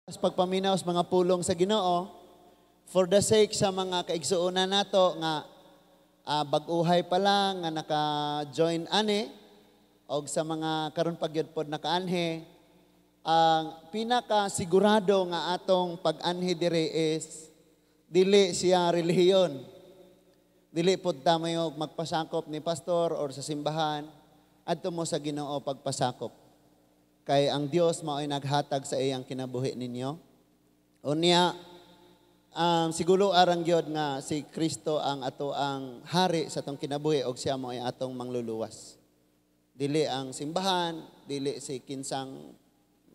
Sa pagpaminaw sa mga pulong sa Ginoo, for the sake sa mga kaigsuonan nato nga bag-uhay pa lang nga naka-join ani og sa mga karon pagyud pod nakaanhi, ang pinaka sigurado nga atong pag-anhi dire is dili siya relihiyon. Dili pod ta mayo magpasakop ni pastor or sa simbahan adto mo sa Ginoo pagpasakop. Kay ang Dios mao'y naghatag sa iyang kinabuhi ninyo. Unya, siguro arang gyud nga si Kristo ang ato ang hari sa atong kinabuhi og siya mao'y atong mangluluwas. Dili ang simbahan, dili si kinsang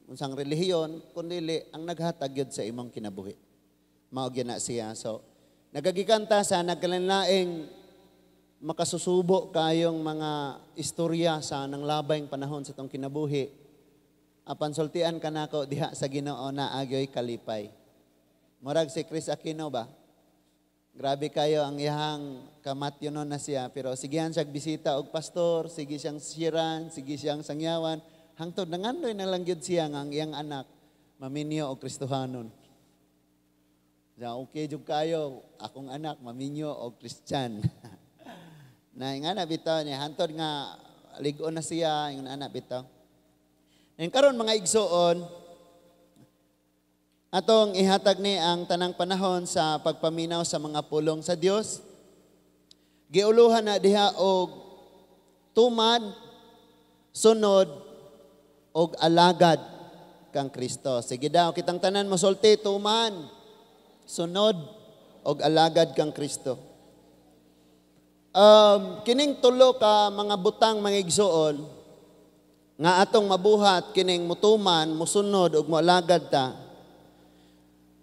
unsang relihiyon, kundi ang naghatag gyud sa imong kinabuhi. Mao gyud na siya. So, nagagikanta sa nagkalanlaing makasusubo kayong mga istorya sa nanglabayng panahon sa atong kinabuhi. Apan sultian ka nako diha sa Ginoo na agyoy kalipay. Murag si Chris Aquino ba? Grabe kayo ang iyang kamatyonon na siya. Pero sigihan siyang bisita og pastor, sige siyang siran, sige siyang sangyawan. Hangtod nangandoy na lang gyud siya nga ang iyang anak maminyo og Kristohanon. Okay jud kayo, akong anak maminyo og Kristyan. Na nga na bitaw niya, hantod nga ligon na siya, yung anak bitaw. And karon mga igsoon, atong ihatag ni ang tanang panahon sa pagpaminaw sa mga pulong sa Dios. Giuluhan na diha og tuman, sunod, og alagad kang Kristo. Sige daw, kitang tanan mosulti, tuman, sunod, og alagad kang Kristo. Kining tulo ka mga butang mga igsoon, nga atong mabuhat kining mutuman, musunod ug moalagad ta.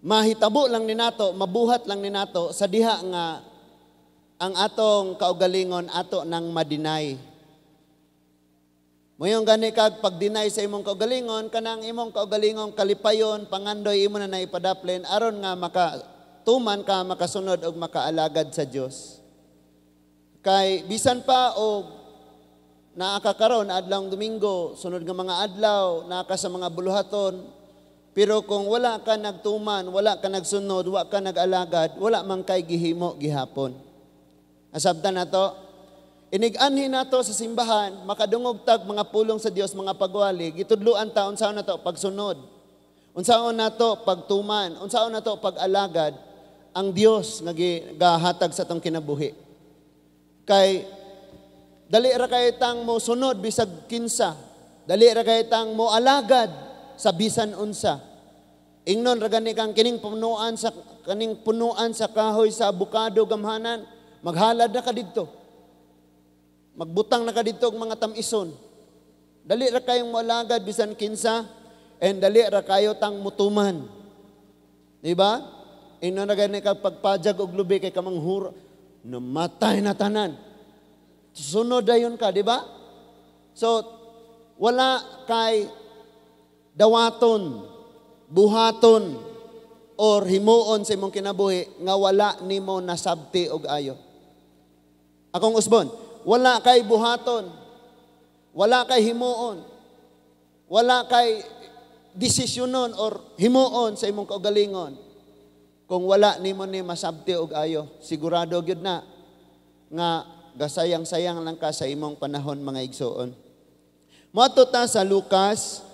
Mahitabo lang ni nato, mabuhat lang ni nato sa diha nga ang atong kaugalingon ato nang madinay. Moyong gani kag pag-deny sa imong kaugalingon, kanang imong kaugalingon kalipayon, pangandoy imo na ipadaplen aron nga makatuman ka, makasunod ug makaalagad sa Dios. Kay bisan pa og naakakaron adlawng Domingo, sunod nga mga adlaw, naka sa mga buluhaton. Pero kung wala ka nagtuman, wala ka nagsunod, wala ka nagalagad, wala man kay gihimo gihapon. Asabtan nato, inig-anhi nato sa simbahan, makadungog tag mga pulong sa Dios, mga pagwali, gitudluan ta unsaon nato pagsunod. Unsaon nato pagtuman, unsaon nato pag-alagad ang Dios nga gahatag sa atong kinabuhi. Kay dali ra kay tang mo sunod bisag kinsa. Dali ra kay tang mo alagad sa bisan unsa. Ingnon ra gani kang kining punuan sa kahoy sa abukado gamhanan, maghalad na ka didto. Magbutang na ka didto og mga tamison. Dali ra kayong mo alagad bisan kinsa, and dali ra kayo tang mutuman. Di ba? Ingnon ra gani kang pagpajag og lubi kay kamanghuro, namatay na tanan. Sunod dayon ka, di ba? So, wala kay dawaton, buhaton, or himuon sa imong kinabuhi nga wala nimo nasabti og ayo. Akong usbon, wala kay buhaton, wala kay himuon, wala kay desisyonon or himuon sa imong kaugalingon kung wala nimo ni masabti og ayo. Sigurado gyud na nga gasayang-sayang lang ka sa imong panahon mga igsoon. Moadto ta sa Lucas,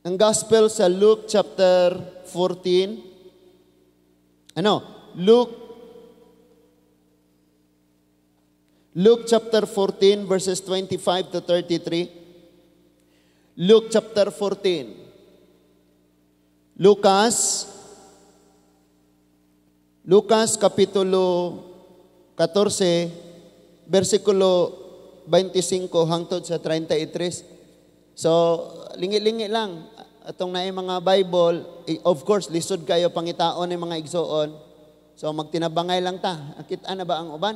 ang gospel sa Luke chapter 14. Luke chapter 14 verses 25 to 33. Luke chapter 14. Lucas kapitulo 14, versikulo 25 hangtod sa 33. So, lingi-lingi lang. Atong naay mga Bible, of course, lisod kayo pangitaon ng mga igsoon. So, magtinabangay lang ta. Kita na ba ang uban?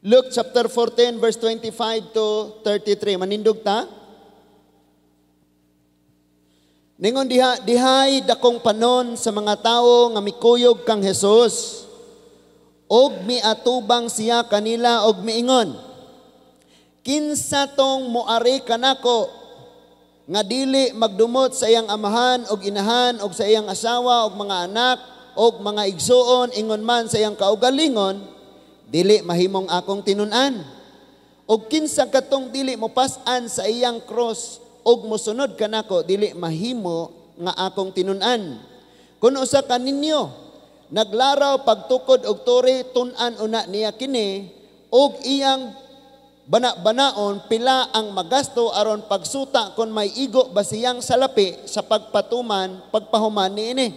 Luke chapter 14, verse 25 to 33. Manindog ta? Ningon dihay dakong panon sa mga tao nga mikuyog kang Jesus. Og miatubang siya kanila og miingon, kinsa tong moari kanako nga dili magdumot sa iyang amahan og inahan og sa iyang asawa og mga anak og mga igsuon ingon man sa iyang kaugalingon, dili mahimong akong tinun-an. Og kinsa katong dili mo pas-an sa iyang cross og mosunod kanako, dili mahimo nga akong tinun-an. Kun usa ka ninyo naglaraw pagtukod og turi, tun-an una niya kini og iyang bana-banaon pila ang magasto aron pagsuta kon may igo ba siyang salapi sa pagpatuman pagpahuman niini.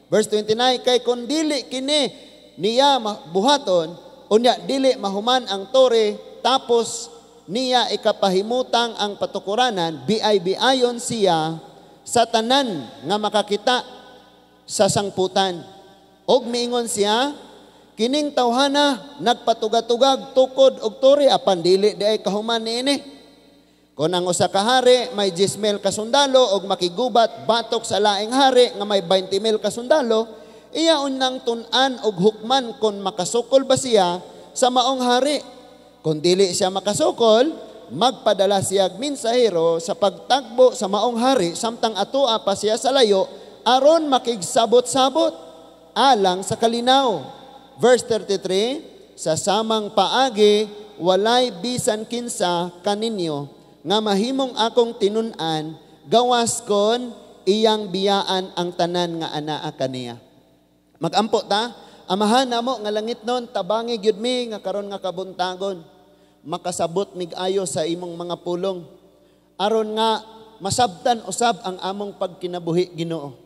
Verse 29, kay kun dili kini niya buhaton, unya dili mahuman ang tore, tapos niya ikapahimutang ang patukuranan, biay-biayon siya sa tanan nga makakita sa sangputan. Og miingon siya, kining tawhana nagpatugag-tugag tukod og tore apan dili di ay kahuman niini. Kung ang usa ka hari may 10,000 ka sundalo og makigubat batok sa laing hari nga may 20,000 ka sundalo, iya unang tun-an og hukman kung makasukol ba siya sa maong hari. Kung dili siya makasukol, magpadala siya minsahero sa pagtagbo sa maong hari samtang atua pa siya sa layo aron makigsabot-sabot alang sa kalinaw. Verse 33, sa samang paagi, walay bisan kinsa kaninyo, nga mahimong akong tinun-an, gawas kon iyang biyaan ang tanan nga anaa kaniya. Magampo ta, amahan namo nga langit nun, tabangi gyud mi nga karon nga kabuntagon, makasabot mig-ayo sa imong mga pulong, aron nga masabtan usab ang among pagkinabuhi Ginoo.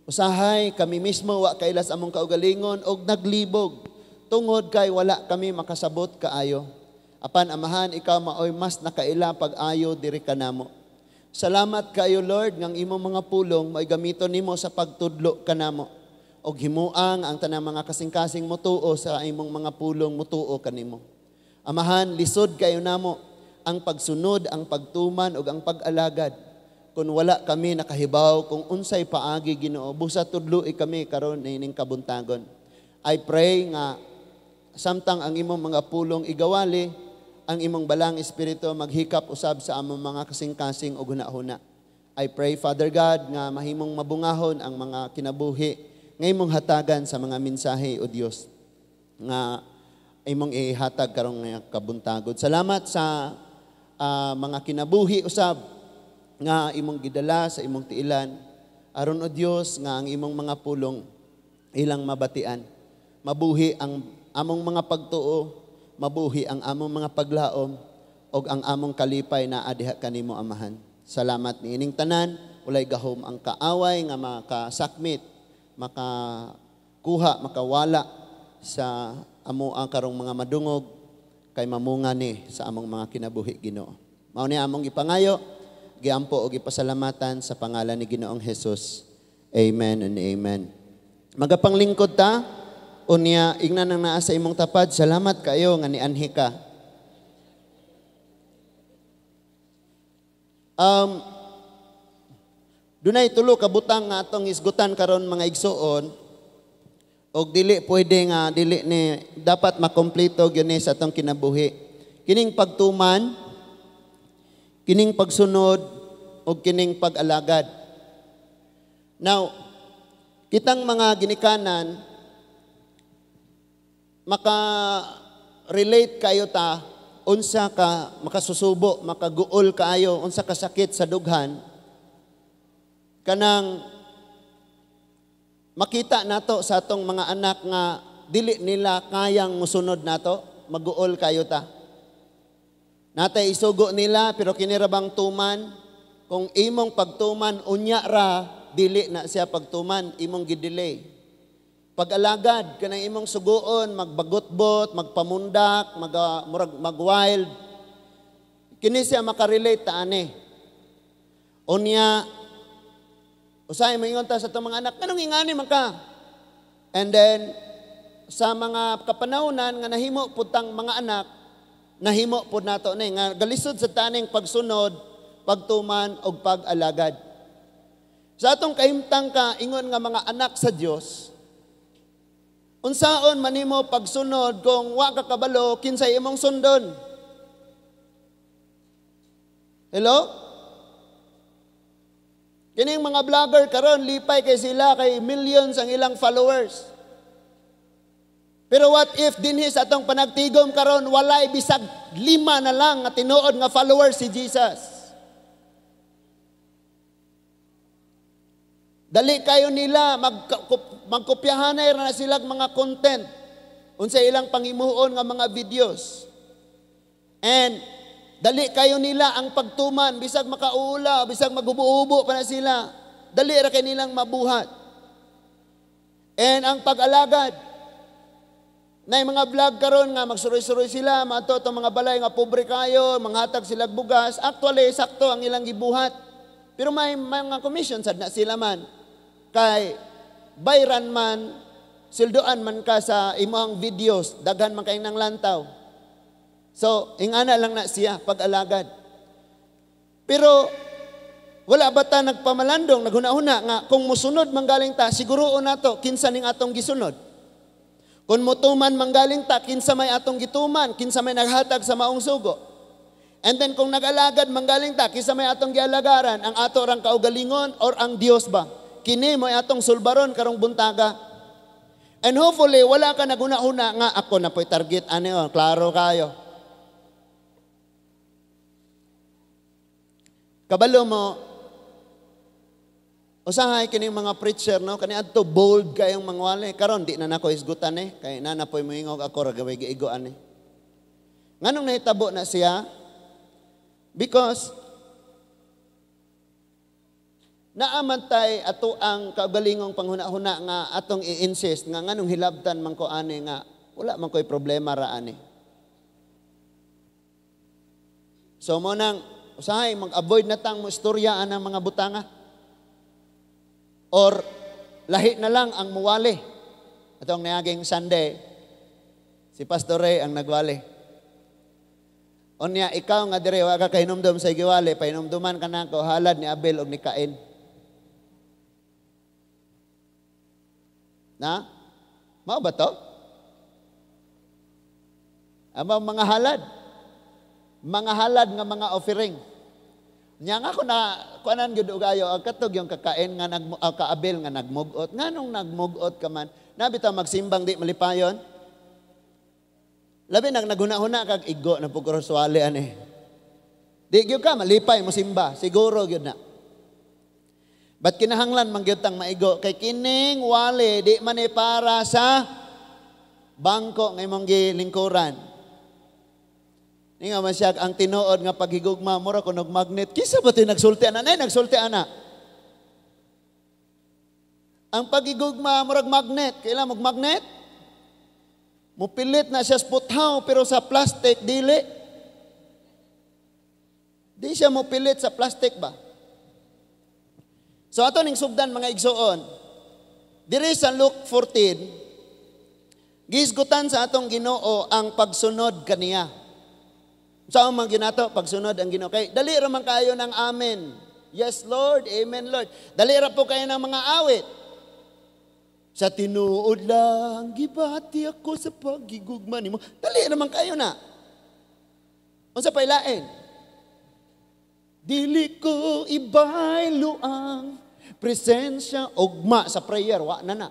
Usahay kami mismo wa kailas among kaugalingon og naglibog tungod kay wala kami makasabot kaayo. Apan amahan, ikaw maoy mas nakaila pag-ayo diri kanamo. Salamat kayo Lord ngang imong mga pulong may gamiton nimo sa pagtudlo kanamo. Og himuang ang tanang mga kasing-kasing mutuo sa imong mga pulong mutuo kanimo. Amahan, lisod kayo namo ang pagsunod, ang pagtuman ug ang pag-alagad. Kung wala kami nakahibaw, kung unsay paagi Ginoo, busa tudloi kami karon ining kabuntagon. I pray nga samtang ang imong mga pulong igawali, ang imong balang espiritu maghikap usab sa among mga kasing-kasing ug hunahuna. I pray, Father God, nga mahimong mabungahon ang mga kinabuhi nga imong hatagan sa mga mensahe o Dios nga imong ihatag karong kabuntagod. Salamat sa mga kinabuhi usab nga imong gidala sa imong tiilan, aron o Dios nga ang imong mga pulong ilang mabatian. Mabuhi ang among mga pagtuo, mabuhi ang among mga paglaom, og ang among kalipay na adiha kanimo amahan. Salamat niining tanan, walay gahom ang kaaway nga makasakmit, makakuha, makawala sa amo ang karong mga madungog kay mamunga ni sa among mga kinabuhi Ginoo. Mao ni among ipangayo, giampo o gipasalamatan sa pangalan ni Ginoong Hesus. Amen and amen. Magapanglingkod ta, unya ingnan ang naa sa imong tapad, salamat kayo nga nianhi ka. Dunay tulo ka butang nga atong isgutan karon mga igsuon, og dili pwede nga dili ni dapat makompleto gyud sa atong kinabuhi. Kining pagtuman, kining pagsunod o kining pag-alagad. Now, kitang mga ginikanan, maka-relate kayo ta, unsa ka makasusubo, makaguol kaayo, unsa ka sakit sa dughan, kanang makita nato sa atong mga anak nga dili nila kayang musunod nato, maguol kayo ta. Natay isugo nila pero kinirabang tuman, kung imong pagtuman unya ra dili na siya pagtuman, imong gidelay. Pag-alagad kanang imong suguon, magbagotbot, magpamundak, mag-wild. Kini siya makarelate ta ani. Unya usay moingon ta sa itong mga anak, kanong ingani man ka? And then sa mga kapanahonan nga nahimo putang mga anak, nahimo po nato ni nga galisod sa taning pagsunod, pagtuman og pag-alagad. Sa atong kahimtang ka ingon nga mga anak sa Dios, unsaon man nimo pagsunod kung wa ka kabalo kinsay imong sundon? Hello? Kining mga vlogger karon lipay kay sila kay millions ang ilang followers. Pero what if dinhi sa atong panagtigom karon walay bisag 5 na lang nga tinuod nga followers si Jesus? Dali kayo nila magkopyahan na sila mga content unsa ilang pangimuon nga mga videos. And dali kayo nila ang pagtuman bisag makaula, bisag magubo-ubo pa na sila. Dali ra kay nilang mabuhat. And ang pag-alagad na mga vlog karon nga magsuroy-suroy sila, mato mga balay nga pobre kayo, manghatag sila bugas, actually sakto ang ilang gibuhat. Pero may mga commission sad na sila man. Kay bayran man, sildoan man ka sa imong videos, daghan man kay nang lantaw. So, ingana lang na siya pag-alagad. Pero wala ba ta nagpamalandong, naghuna-huna nga kung musunod manggaling ta, siguroon nato kinsa ning atong gisunod. Kung mutuman manggaling ta, kinsa may atong gituman, kinsa may naghatag sa maong sugo. And then kung nag-alagad manggaling ta, kinsa may atong gialagaran, ang ato rang kaugalingon or ang Dios ba? Kini mo atong sulbaron karong buntaga. And hopefully, wala ka naguna-una nga ako na po'y target. Ano, klaro kayo. Kabalo mo, usahay kining mga preacher, no? Kani adto bold kayong mangwali. Karon di na nako isgutan kay nana po'y moingog ako ragaway giigoan Nganong nahitabo na siya? Because naamantay ato ang kaugalingong panghuna-huna nga atong i-insist nga nganong hilabtan man ko ani nga wala man ko'y problema ra ani. So mo nang usahay mag-avoid na tang mo istorya anang mga butanga. Or lahi na lang ang muwali. Atong niaging Sunday, si Pastor Ray ang nagwali. Unya ikaw nga dire wa ka kahinumdum sa giwali, pahinumduman ka nako halad ni Abel og ni Cain. Na? Mao ba to? Ama mga halad. Mga halad nga mga offering. Nya nga ako na kuanan gyud ugayo ang katog yung kakain nga kaabel nga nagmugot. Nganong nagmugot ka man? Nabitaw magsimbang di malipayon. Labi naghuna-huna kag igo na pugro suwali ani. Di gyud ka malipay mo simba, siguro gyud na. Ba't kinahanglan mangyutang maigo? Kay kining wali, di man para sa bangko ng imong gilingkuran. Ni nga man siya, ang tinuod nga paghigugma, mura kunog magnet. Kisa ba ito nagsulti ana? Nagsulti ana. Ang paghigugma, murag magnet. Kailan magnet? Mupilit na siya sputhaw, pero sa plastic, dili. Di siya mupilit sa plastic ba? So ato ning sugdan mga igsoon. Diri sa Luke 14, gisgutan sa atong Ginoo ang pagsunod kaniya. Saan man ginato pagsunod ang Ginoo kay dali ra man kayo ng amen. Yes Lord, amen Lord. Dali ra po kayo ng mga awit. Sa tinuod lang gibati ako sa pagigugma nimo. Dali ra man kayo na. Unsa pa ilain? Dili ko ibaylo ang presensya ugma sa prayer, wa na.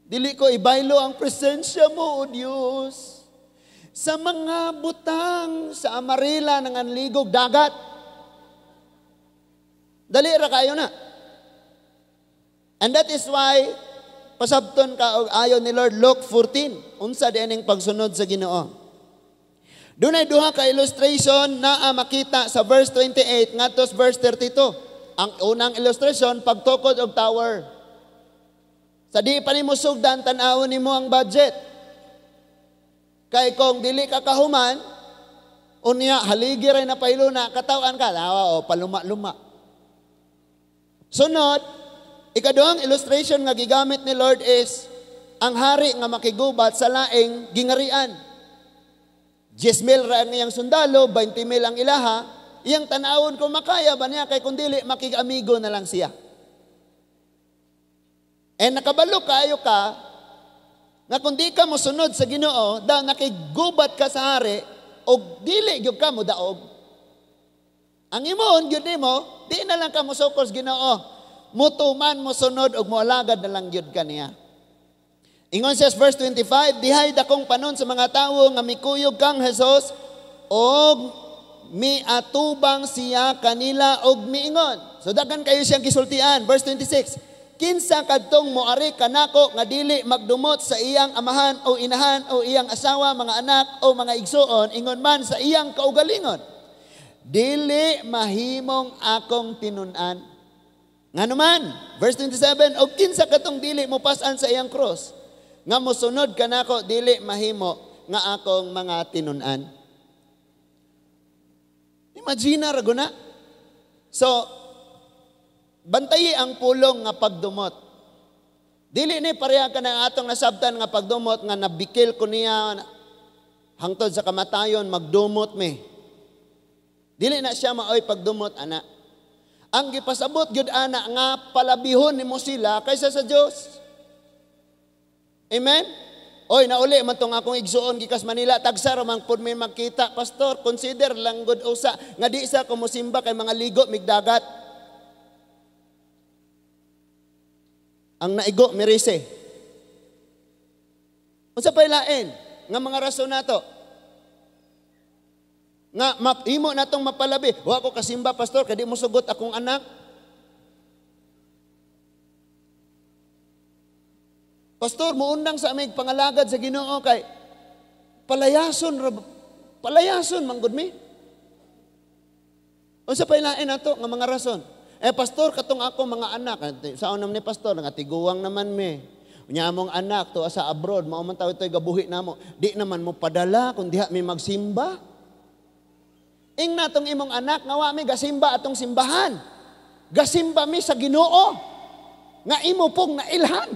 Dili ko ibaylo ang presensya mo, O Diyos, sa mga butang sa amarila ng anligog dagat. Dali ra kayo na. And that is why pasabton ka og ayon ni Lord Luke 14, unsa dianing pagsunod sa Ginoo. Dunay duha ka illustration na makita sa verse 28 ngadto sa verse 32. Ang unang illustration pagtukod og tower. Sa di pa nimo sugdan tan-awon nimo ang budget. Kay kung dili ka kahuman, unya haligi ray na pailuna katawan ka, o paluma-luma. Sunod, ikaduhang illustration nga gigamit ni Lord is ang hari nga makigubat sa laing gingarian. 10,000 ra ang iyang sundalo, 20,000 ang ilaha, iyang tanawon kung makaya ba niya, kay kundili makig-amigo na lang siya. And nakabalo kayo ka, nga kundi ka mo sunod sa Ginoo, dahil nakigubat ka sa hari, o dili gyud ka mo daog. Ang imoon gyud nimo, di na lang ka musukos Ginoo. Mutuman mo sunod ug moalagad na lang gyud kaniya. Ingon says verse 25, dihay dakong panon sa mga tawo nga mikuyog kang Hesus og miatubang siya kanila og miingon. So daghan kayo siyang gisultian. Verse 26. Kinsa kadtong moari kanako nga dili magdumot sa iyang amahan o inahan o iyang asawa, mga anak o mga igsuon, ingon man sa iyang kaugalingon, dili mahimong akong tinun-an. Nganuman, verse 27, og kinsa kadtong dili mo pas-an sa iyang cross, nga mosunod kanako dili mahimo nga akong mga tinun-an. Imagine ra guna. So, bantayi ang pulong nga pagdumot. Dili ni pareha ka na atong nasabtan nga pagdumot nga nabikil ko niya hangtod sa kamatayon magdumot me. Dili na siya maoy pagdumot ana. Ang gipasabot gyud ana nga palabihon nimo sila kaysa sa Dios. Amen. Oy nauli man tong akong igsuon gikas Manila tagsa ra man pud may makita, pastor, consider lang gud usa nga di sa ko mosimba kay mga ligo migdagat. Ang naigo mirise. Unsa pay lain nga mga rason nato? Nga himo natong mapalabi. Wa ko kasimba pastor kay di mo sugot akong anak. Pastor muundang sa amig pangalagad sa Ginoo kay palayason man gud mi. Unsa pay lain nato nga mga rason? Pastor, katong ako mga anak, saan naman ni pastor, nangatiguang naman me. Unya among anak, to sa abroad, mauman tawid to'y gabuhi na mo. Di naman mo padala, kung diha may magsimba. Ing natong imong anak, nga wa mi gasimba atong simbahan. Gasimba mi sa Ginoo. Nga imo pong nailhan.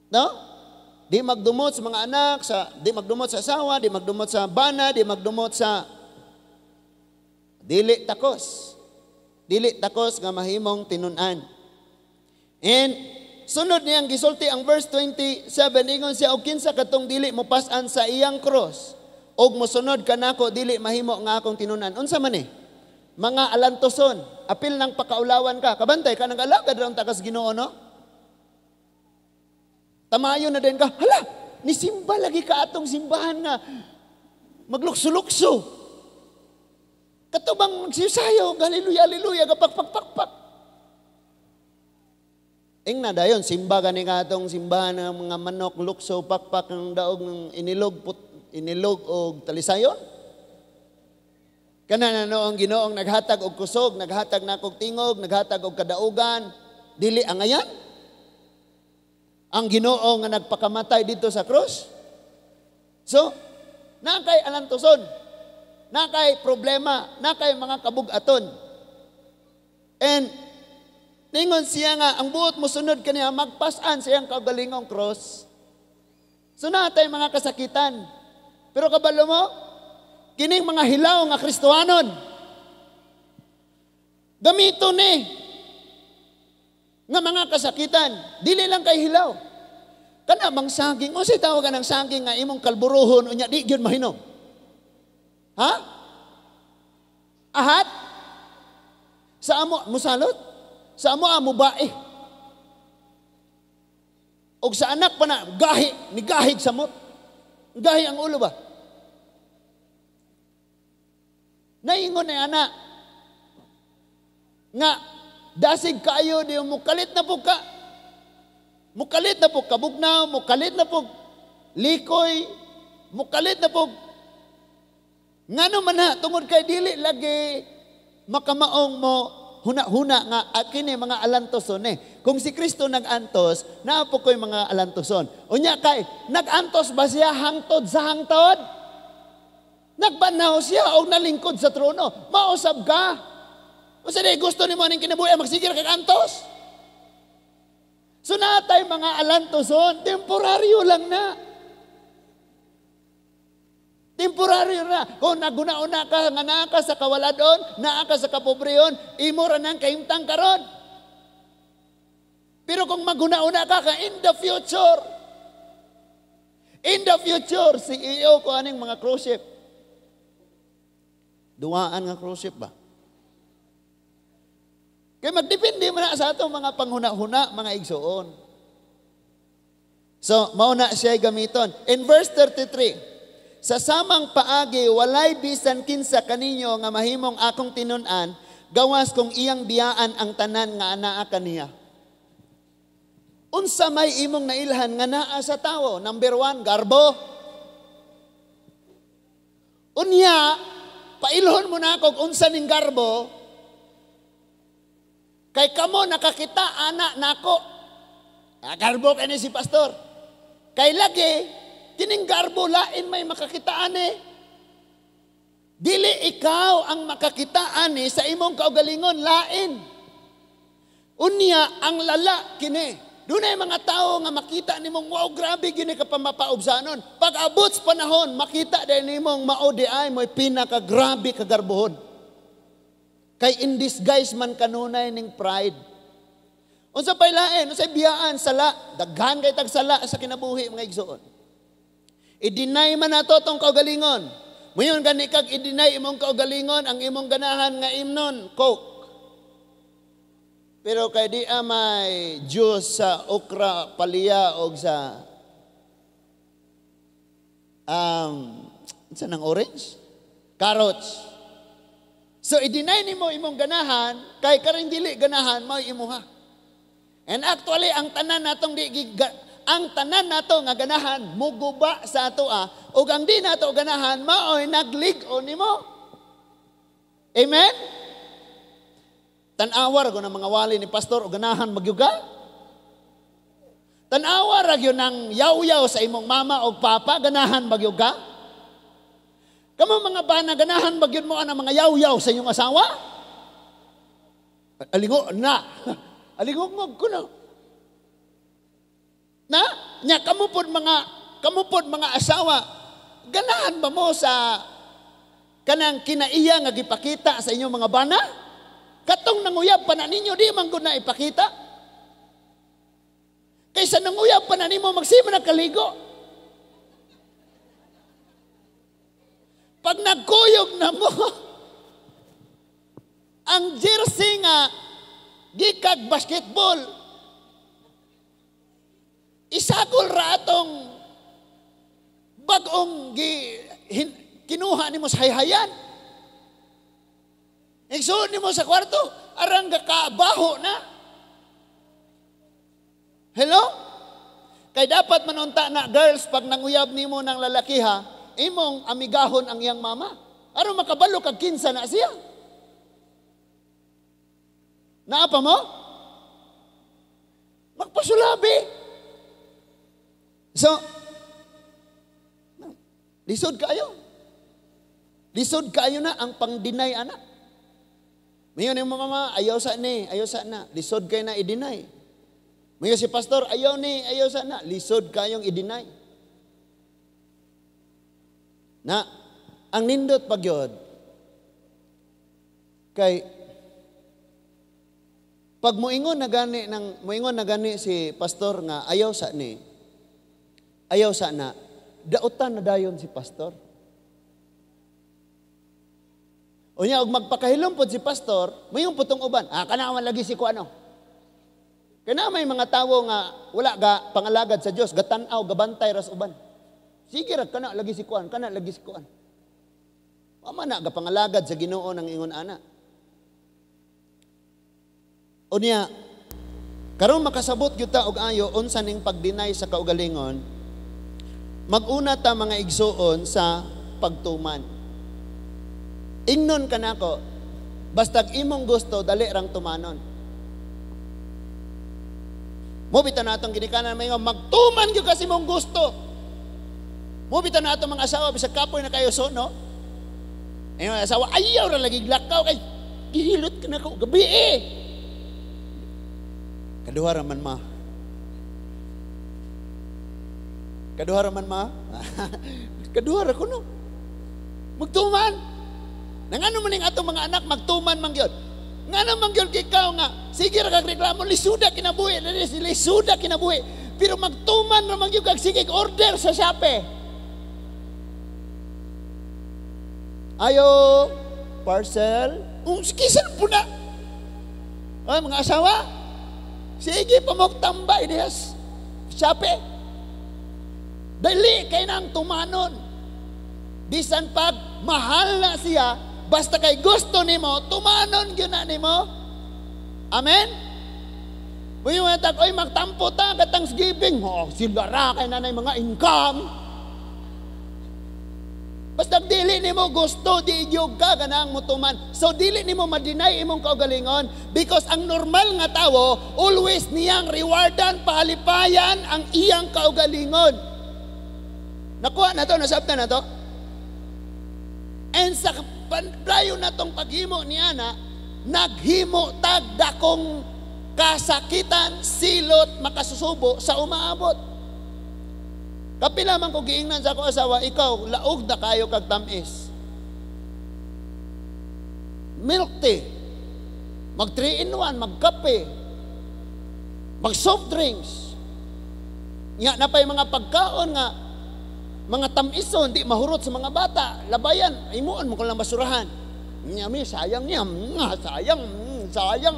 No? Di magdumot sa mga anak, di magdumot sa asawa, di magdumot sa bana, di magdumot sa dili takos. Dili takos nga mahimong tinun-an. And sunod niyang gisulti ang verse 27, ingon siya, og kinsa katong dili mo pas-an sa iyang cross, og mosunod kanako dili mahimo nga akong tinun-an. Unsa man ni? Mga alantoson, apil nang pakaulawan ka, kabantay ka nang alagad ra takas Ginoo, no? Tamayo na din ka, hala, nisimba lagi ka atong simbahan nga maglukso-lukso. Katubang magsisayo, haleluya, haleluya, kapakpakpakpak. Ing na dayon, simba gani nga atong simbahan ng mga manok, lukso, pakpak, ng daog ng inilog o talisayon. Kana na noong Ginoong naghatag og kusog, naghatag na kog tingog, naghatag og kadaugan, dili ang ayan. Ang Ginoo nga nagpakamatay dito sa krus. So, nakay alantoson, nakay problema, nakay mga kabug-aton. And ningon siya nga, ang buot mo sunod kaniya, magpas-an siyang kaugalingong cross. So natay mga kasakitan. Pero kabalo mo, kining mga hilaw nga Kristohanon, gamito ni nga mga kasakitan, dili lang kay hilaw. Kana bang saging, o si tawag ka ng saging nga imong kalburuhon, unya di gyud mahinom. Ha? Ahat? Sa amo, musalot? Sa amo, mubae. O sa anak pa na, gahi, ni gahig sa mot. Gahi ang ulo ba? Naingon na anak, nga, dasig kayo, di mukalit na po ka. Mukalit na po kabugnaw, mukalit na po likoy, mukalit na po ngano man ha, tungod kay dili lagi makamaong mo huna-huna nga kini mga alantoson eh. Kung si Kristo nag-antos, naapo ko'y mga alantoson. Unya kay, nag-antos ba siya hangtod sa hangtod? Nagbanaw siya o nalingkod sa trono. Mausab ka. O sige, gusto ni mo ning kinabuhi, magsigir kag-antos. So natay mga alantoson, temporaryo lang na. Temporaryo na. Kung naguna-una ka, nga naa ka sa kawaladon, naa ka sa kapobreyon, imo ra nang kahimtang karon. Pero kung maguna-una ka in the future, CEO ko aning mga cruise ship. Duwaan nga cruise ship ba? Kaya magdepende mo na sa atong mga panghuna-huna, mga igsuon. So, mauna siya gamiton. In verse 33, sa samang paagi, walay bisan kinsa kaninyo nga mahimong akong tinun-an, gawas kung iyang biyaan ang tanan nga anaa kaniya. Unsa may imong nailhan nga naa sa tawo? Number 1, garbo. Unya, pailhon mo na kung unsa ning garbo, kay kamo nakakita, anak nako. Garbo kani si pastor. Kay lagi, kining garbo lain may makakitaan eh. Dili ikaw ang makakitaan eh sa imong kaugalingon, lain. Unya, ang lala kini. Doon ay mga tao nga makita ni mong, wow, grabe gini ka pa mapaubsanon. Pag abot sa panahon, makita din ni mong maudi ay mo'y pinaka-grabe kagarbuhon. Kay in disguise man kanunay ning pride. Unsa pay lain, unsay biyaan, sala, daghan kay tag sala sa kinabuhi mga igsoon. I-deny man nato tong kaugalingon. Muyon gani kag i-deny imong kaugalingon, ang imong ganahan nga imnon, Coke. Pero kay di may juice sa okra, palya o sa sa nang orange, carrots. So i-deny nimo imong ganahan, kay karing dili ganahan mao imuha. And actually ang tanan natong ang tanan nato nga ganahan muguba sa atoa ug ang di nato ganahan maoy naglig-on nimo. Amen. Tanawar ko ng mga wali ni pastor o ganahan magyuga. Tanawar ra gyud nang yaw-yaw sa imong mama o papa ganahan magyuga. Kamo mga bana ganahan magyud mo ang mga yaw-yaw sa inyong asawa? Aligo na. Aligo mo kuno. Na nya kamo pod mga asawa ganahan ba mo sa kanang kinaiya nga gipakita sa inyong mga bana? Katong nanguyab pa na ninyo, di man gud na ipakita. Kaysa nanguyab pa na nimo, magsima na kaligo. Pag nagkuyog na mo, ang jersey nga, gikag basketball, isagol ra atong bagong kinuha nimo sa hayhayan. Igsuon nimo sa kwarto, arang gakabaho na. Hello? Kay dapat manunta na, girls, pag nanguyab nimo ng lalakiha, imong amigahon ang iyang mama. Aron makabalo kag kinsa na siya. Naapa mo? Magpasulabi. So, lisod kayo. Lisod kayo na ang pang-deny anak. Mayon yung mama, ayaw sa na. Lisod kayo na i-deny. Mayon si pastor, ayaw sa na. Lisod kayong i-deny. Na, ang nindot pagyod, kay, pag muingon na gani si pastor nga, ayaw sa na, dautan na dayon si pastor. O niya, og magpakahilumpod si pastor, mayong putong uban. Kana man lagi si kuano. Kana may mga tawo nga wala ga pangalagad sa Dios, gatan-aw, gabantay ras uban. Sige ra kana lagi si kuan, kana lagi si kuan. Wa na ga pangalagad sa Ginoo ng ingon ana. O niya, karon makasabot gyud ta og ayo unsa ning pagdinay sa kaugalingon, mag-una ta mga igsuon sa pagtuman. Ingnon ka na ko, bastag imong gusto, dali rang tumanon. Mubita na itong ginikanan mayo, magtuman yung kasi mong gusto. Mubita na itong mga asawa, bisag kapoy na kayo so, no? Ayun, asawa, ayaw na lagi lakaw, kay gihilot ka na ko, gabi eh. Kaduha raman ma. Kaduha ra ko no. Magtuman. Nangano man ning atong mga anak magtuman man gyud. Ngano man gyud ikaw nga sige ra kag reklamo lisuda kinabuhi, lisuda kinabuhi. Pero magtuman ra man gyud kag sige order sa Shopee. Ayo parcel. Kisan po na. Ay, mga asawa, sige pa magtambay dihas. Sabi, dali kay nang tumanon. Bisan pag mahal na siya, basta kay gusto nimo, tumanon gyud na nimo. Amen? Buyo nga tag, oy magtampo ta ka Thanksgiving. Sila ra kay nanay mga income. Basta dili nimo gusto, di gyud ka ganang mutuman. So dili nimo ma-deny imong kaugalingon because ang normal nga tawo always niyang rewardan, pahalipayan ang iyang kaugalingon. Nakuha na to, nasabtan na to. And sa pandayon na tong paghimo niya na, naghimo tag dakong kasakitan, silot, makasusubo sa umaabot. Kapila man ko giingnan sa ako asawa, ikaw, laog na kayo kag tamis. Milk tea, mag 3-in-1, magkape, mag soft drinks. Nga na pa'y mga pagkaon nga, mga tamison, di mahurot sa mga bata. Labayan, imuan mo ko lang basurahan. Nyami, sayang niya, sayang.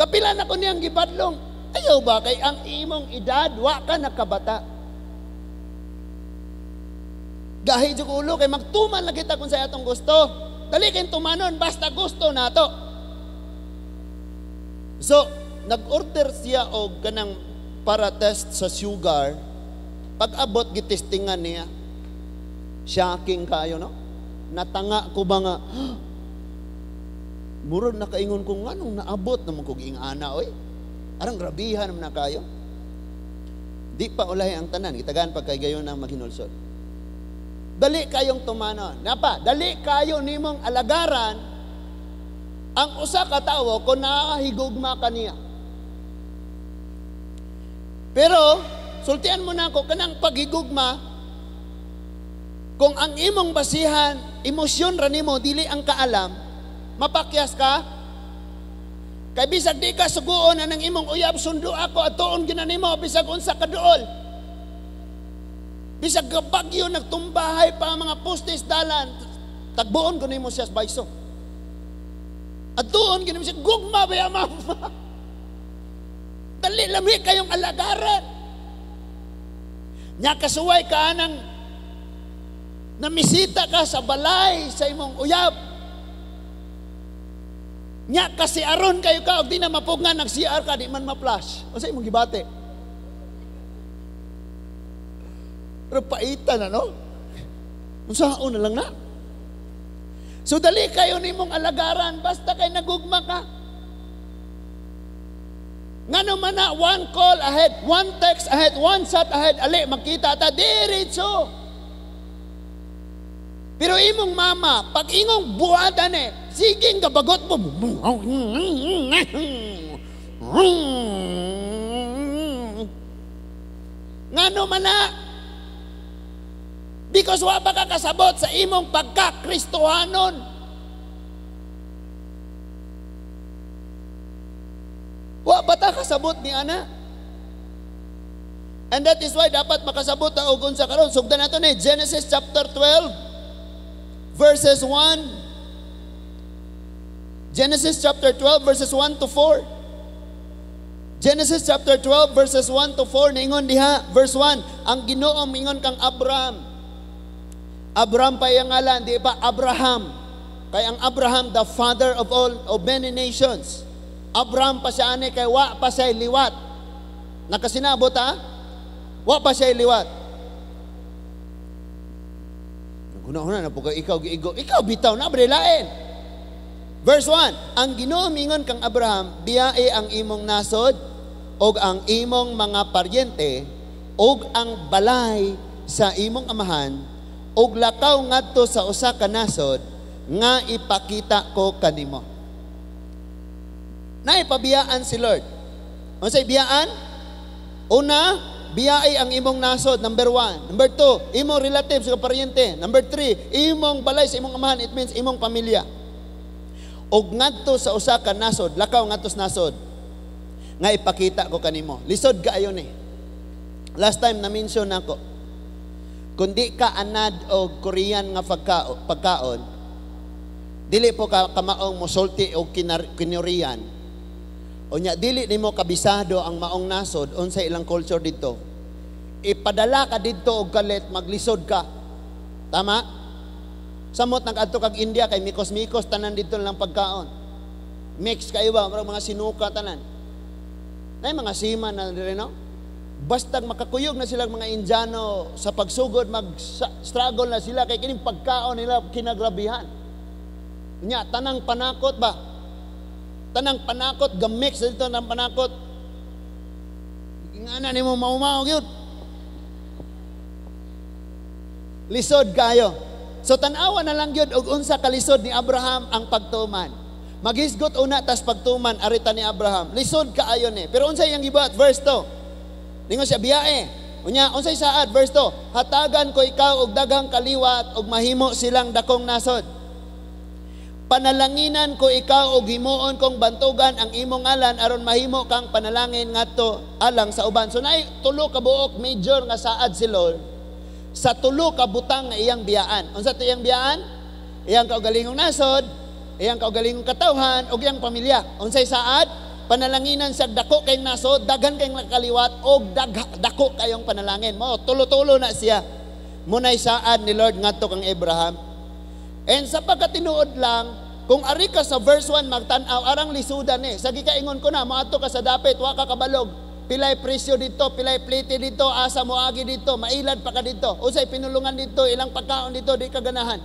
Kapila na ko niyang gibadlong, ayaw ba kay ang imong edad, wa ka nakabata. Gahi jud ulo kay magtuman lang kita kung sa atong gusto. Dali kay tumanon basta gusto nato. So, nag-order siya og kanang para test sa sugar. Pag abot gitestingan niya. Shocking kayo, no? Natanga ko ba nga, murag nakaingon ko nga nung naabot naman ko giing ana, oy. Arang grabihan naman na kayo. Di pa ulahi ang tanan, itagaan pagkagayon ang maghinulsod. Dali kayong tumanon. Napa, dali kayo nimong alagaran ang usa ka tawo kung nahigugma kaniya. Pero, sultian mo na ako, kanang paghigugma, kung ang imong basihan, emosyon ra nimo, dili ang kaalam, mapakyas ka, kay bisag di ka suguon na ng imong uyab, sundo ako at tuon ginanimo, bisag unsa ka dool. Bisag kabagyo, nagtumbahay pa ang mga postis dalan, tagbuon ko nimo siya sa bayso. At tuon ginanimo siya, gugma ba yung mama? Dali lami kayong alagaran. Nya kasuway ka nang namisita ka sa balay sa imong uyab. Nya kasi aron kayo ka og di na mapugngan nag-CR ka di man ma-flash. O sa imong gibate. Pero paitan na, no? Unsaon na lang na. So dali kayo nimong alagaran basta kay nagugma ka. Ngano man na, one call ahead, one text ahead, one chat ahead, ali, magkita ta, diretso. Pero imong mama, pag ingong buhadan siging kabagot mo. Ngano man na? Because wa ba ka kasabot sa imong pagka-Kristohanon. Wa ba ta kasabot ni ana? And that is why dapat makasabot ta og unsa karon. Sugdan nato ni Genesis chapter 12 verses 1. Genesis chapter 12 verses 1 to 4. Genesis chapter 12 verses 1 to 4 ningon diha verse 1, ang Ginoo mingon kang Abraham. Abraham pa yang ngalan, di ba Abraham. Kay ang Abraham the father of all of many nations. Abraham pa siya ani kay wa pa siya liwat. Nakasinabot ha? Wa pa siya liwat. Una-una na po ikaw giigo. Ikaw bitaw na bre lain. Verse 1, ang Ginoo mingon kang Abraham, biyae ang imong nasod og ang imong mga paryente og ang balay sa imong amahan og lakaw ngadto sa usa ka nasod nga ipakita ko kanimo. Naipabiyaan si Lord. Unsay biyaan? Una, biyae ang imong nasod, number 1. Number 2, imong relatives o paryente. Number 3, imong balay sa imong amahan, it means imong pamilya. Og ngadto sa usa ka nasod, lakaw ngadto sa nasod, nga ipakita ko kanimo. Lisod kaayo ni. Last time na mention nako. kundi ka anad o Korean nga pagkaon, dili po ka kamaong musulti o kinurian. O nya, dili nimo kabisado ang maong nasod, unsay ilang culture dito. Ipadala ka dito og kalit, maglisod ka. Tama? Samot nag-adto kag India, kay mikos-mikos, tanan dito lang pagkaon. Mix kayo ba, mga sinuka tanan. Nay mga sima na rin, no? Basta makakuyog na sila mga Indiano sa pagsugod, mag-struggle na sila, kay kining pagkaon nila kinagrabihan. Nya, tanang panakot ba? Tanang panakot, gamix dito ng panakot. Nga na ni mo maumaw yun. Lisod kayo. So tanawa na lang yun, og unsa kalisod ni Abraham ang pagtuman. Maghisgot una, tas pagtuman, arita ni Abraham. Lisod kaayo ni. Pero unsay yang gibuhat? Verse 2. Ningon siya, biyae. Unya, unsay saad? Verse 2. Hatagan ko ikaw og daghang kaliwat, og mahimo silang dakong nasod. Panalanginan ko ikaw og himuon kong bantugan ang imong ngalan aron mahimo kang panalangin ngadto alang sa uban. So naay tulo ka buok major nga saad si Lord sa tulo ka butang nga iyang biyaan. Unsa to iyang biyaan? Iyang kaugalingong nasod, iyang kaugalingong katawhan ug iyang pamilya. Unsay saad? Panalanginan sa dako kayong nasod, daghan kayong nakaliwat og dako kayong panalangin mo. Tulo-tulo na siya. Munay saad ni Lord ngadto kang Abraham. And sa pagkatinuod lang, kung ari ka sa verse 1 magtan-aw arang lisudan ni. Sa gikaingon ko na, maato ka sa dapit, wa ka kabalog. Pilay presyo dito, pilay plite dito, asa mo agi dito, mailad pa ka dito. Usay pinulungan dito, ilang pagkaon dito, di ka ganahan.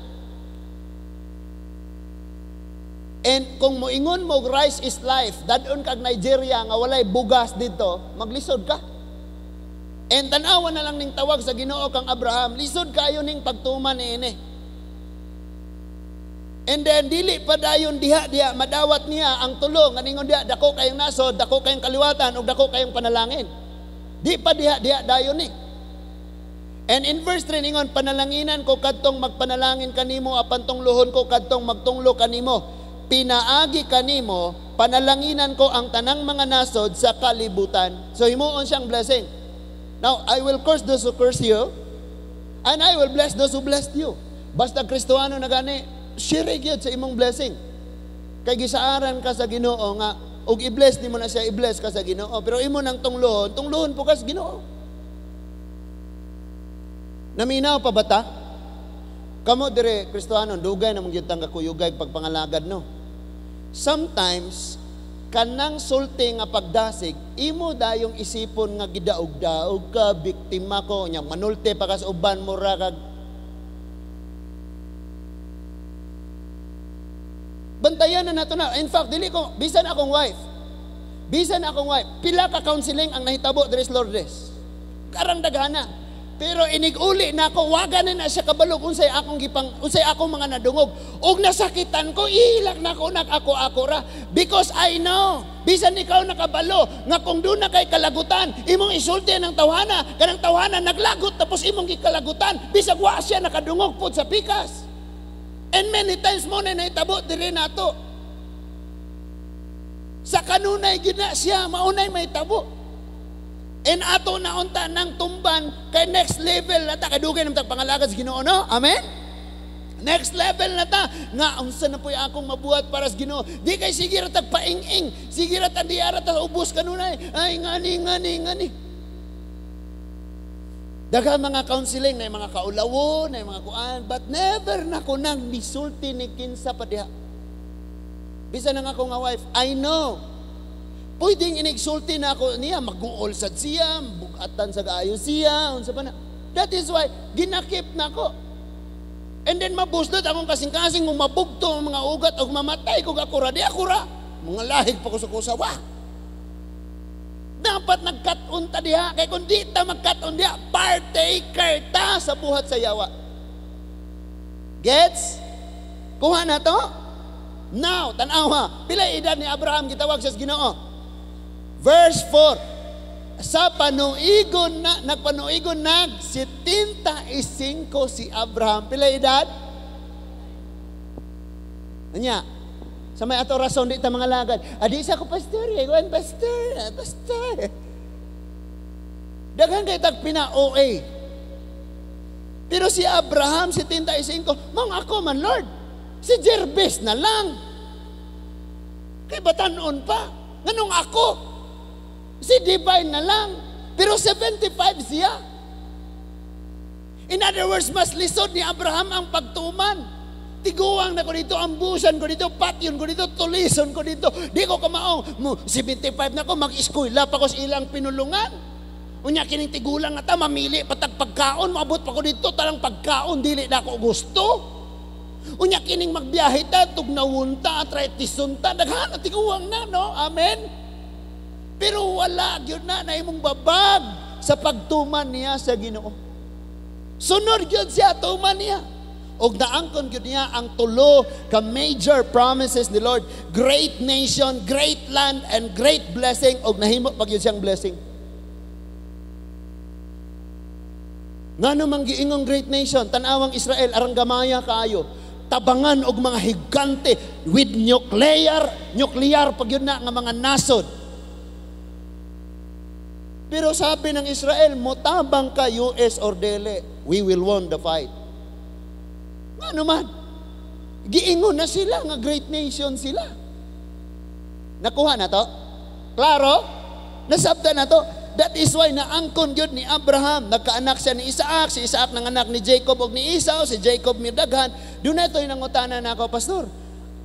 And kung moingon mo rice is life, dadon kag Nigeria nga walay bugas dito, maglisod ka. And tanawa na lang ning tawag sa Ginoo kang Abraham, lisod kayo ning pagtuman ini. And then dili pa dayon diha madawat niya ang tulo nga ningon diha dako kayong nasod, dako kayong kaliwatan ug dako kayong panalangin. Di pa diha dayon ni. And in verse 3 ningon, panalanginan ko kadtong magpanalangin kanimo apan tunglohon ko kadtong magtunglo kanimo. Pinaagi kanimo, panalanginan ko ang tanang mga nasod sa kalibutan. So himuon siyang blessing. Now, I will curse those who curse you, and I will bless those who bless you. Basta Kristohano na gani, share gyud sa imong blessing. Kay gisaaran ka sa Ginoo nga ug i-bless nimo na siya, i-bless ka sa Ginoo. Pero imo nang tunglohon po ka sa Ginoo. Naminaw pa bata? Kamo dire Kristohano, dugay na mong gyud tang kakuyugay pagpangalagad no. Sometimes kanang sulti nga pagdasig, imo dayong isipon nga gidaog-daog ka, biktima ko, nya manulti pa ka sa uban mo ra kag bantayan na nato na. In fact, dili ko, bisan akong wife, pila ka counseling ang nahitabo diri sa Lourdes. Karang daghana. Pero iniguli na ako, wagan na siya kabalog, unsay akong mga nadungog. Og nasakitan ko, ihilak na ako, ako ra. Because I know, bisan ikaw nakabalo, nga kung doon na kay kalagutan, imong isulti ng tawhana, kanang tawhana naglagot, tapos imong gikalagutan, bisag wa siya nakadungog po sa pikas. And many times mo na naitabo diri nato. Sa kanunay gina siya maunay may tabo. And ato na unta nang tumban kay next level na ta kadugay namtag pangalagad sa Ginoo no? Amen. Next level na ta nga unsa na puy akong mabuhat para sa Ginoo. Di kay sige ra tag paing-ing, sige ra ta diara ta ubos kanunay. Ay ngani. Daghang mga counseling na mga kaulawon, na mga kuan, but never na ko nang misulti ni kinsa pa diha. Bisa na nga ako nga wife, I know. Pwedeng inigsulti na ako niya, mag-uol sa siya, bugatan sa gaayo siya, unsa pa na. That is why, ginakip na ako. And then mabuslot akong kasing-kasing, mabugto ang mga ugat, o mamatay kung akura, di akura. Mga lahig pa ko sa kusawa. Dapat nagkat-on ta diha, kay kung di ta magkat-on diha, partaker ta sa buhat sa yawa. Gets? Kuha na to? Now, tanaw ha, pila edad ni Abraham, gitawag siya sa Ginoo. Verse 4, sa panuigon na, nagpanuigon 75 si Abraham. Pila edad? Anya, sa may ato rason di ta mga lagad. Adi sa ko pastor, pastor. Daghan kay tag pina OA. Pero si Abraham, 75, mang ako man, Lord. Si Jebes na lang. Kay batanon pa. Nganong ako? Si Divine na lang. Pero 75 siya. In other words, mas lisod ni Abraham ang pagtuman. Tiguang na ko dito, ambusan ko dito, patyon ko dito, tulison ko dito. Di ko kamaong, 75 na ko, mag-eskwela pa ko sa ilang pinulungan. Unya kining tigulang na ta, mamili patag pagkaon, maabot pa ko dito, talang pagkaon, dili na ako gusto. Unya kining magbiyahe ta, tugnawunta, atretisunta, daghana tiguang na, no? Amen? Pero wala, yun na imong babag sa pagtuman niya sa Ginoo. Sunod yun siya, tuman niya. Og naangkon yun niya ang tulo ka major promises ni Lord. Great nation, great land, and great blessing. Og nahimo pag yun siyang blessing. Nga namang giingong great nation, tanawang Israel, arang gamaya kaayo. Tabangan og mga higante with nuclear pag yun na nga mga nasod. Pero sabi ng Israel, motabang ka US or dele, we will won the fight. Nga naman, giingon na sila, nga great nation sila. Nakuha na to? Klaro? Nasabta na to? That is why naangkon yun ni Abraham. Nagkaanak siya ni Isaac, si Isaac ng anak ni Jacob o ni Esau, si Jacob mirdaghan. Doon na ito'y nangutana na ako, Pastor.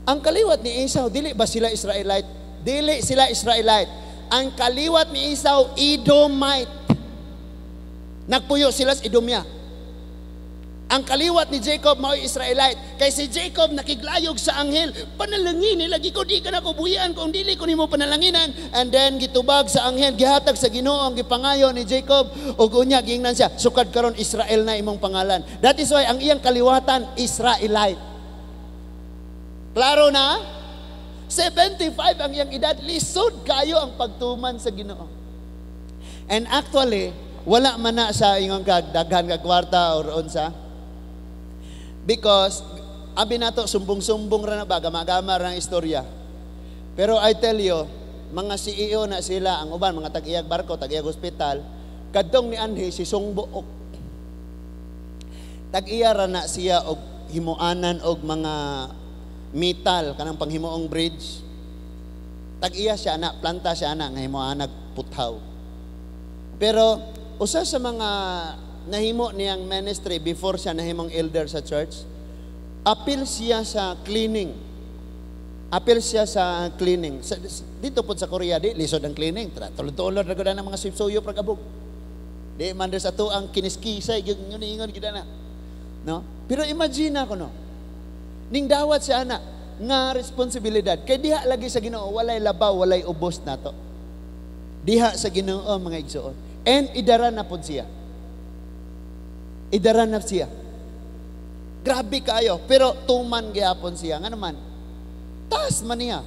Ang kaliwat ni Esau, dili ba sila Israelite? Dili sila Israelite. Ang kaliwat ni Esau, Edomite. Nagpuyo sila sa Edomia. Ang kaliwat ni Jacob, mao'y Israelite. Kay si Jacob nakiglayog sa anghel, panalangin, lagi ko di ka na kubuhian kung dili ko nimo panalanginan. And then gitubag sa anghel, gihatag sa Ginoo ang gipangayo ni Jacob, ug unya giingnan siya, sukad karon Israel na imong pangalan. That is why ang iyang kaliwatan, Israelite. Klaro na? 75 ang iyang edad, lisod kayo ang pagtuman sa Ginoo. And actually, wala man na sa ingon daghan ka kwarta or unsa. Because, abi nato, sumbong-sumbong ra na ba, gama-gama ra ng istorya. Pero I tell you, mga CEO na sila, ang uban, mga tag-iyag barko, tag-iyag hospital, kadtong ni Anhi, si Sungbook. Tag-iya ra na siya og himuanan og mga metal, kanang panghimuong bridge. Tag-iya siya na, planta siya na, nga himuanag puthaw. Pero, usa sa mga nahimo niyang ministry before siya nahimong elder sa church, appeal siya sa cleaning. Appeal siya sa cleaning. Dito po sa Korea, di, lisod ang cleaning. Tulad-tulad na ganda ng mga sipsuyo pragabog. Di, man sa to ang kiniskisay, yun-ingon ganda na. No? Pero imagine ako, no? Ning dawat siya na, nga responsibilidad. Kaya diha lagi sa Ginoo, walay labaw, walay ubos na to. Diha sa Ginoo, mga igsoon. And idara na po siya. Idara na siya. Grabe kayo. Pero tuman gyapon siya. Nga naman, taas man niya.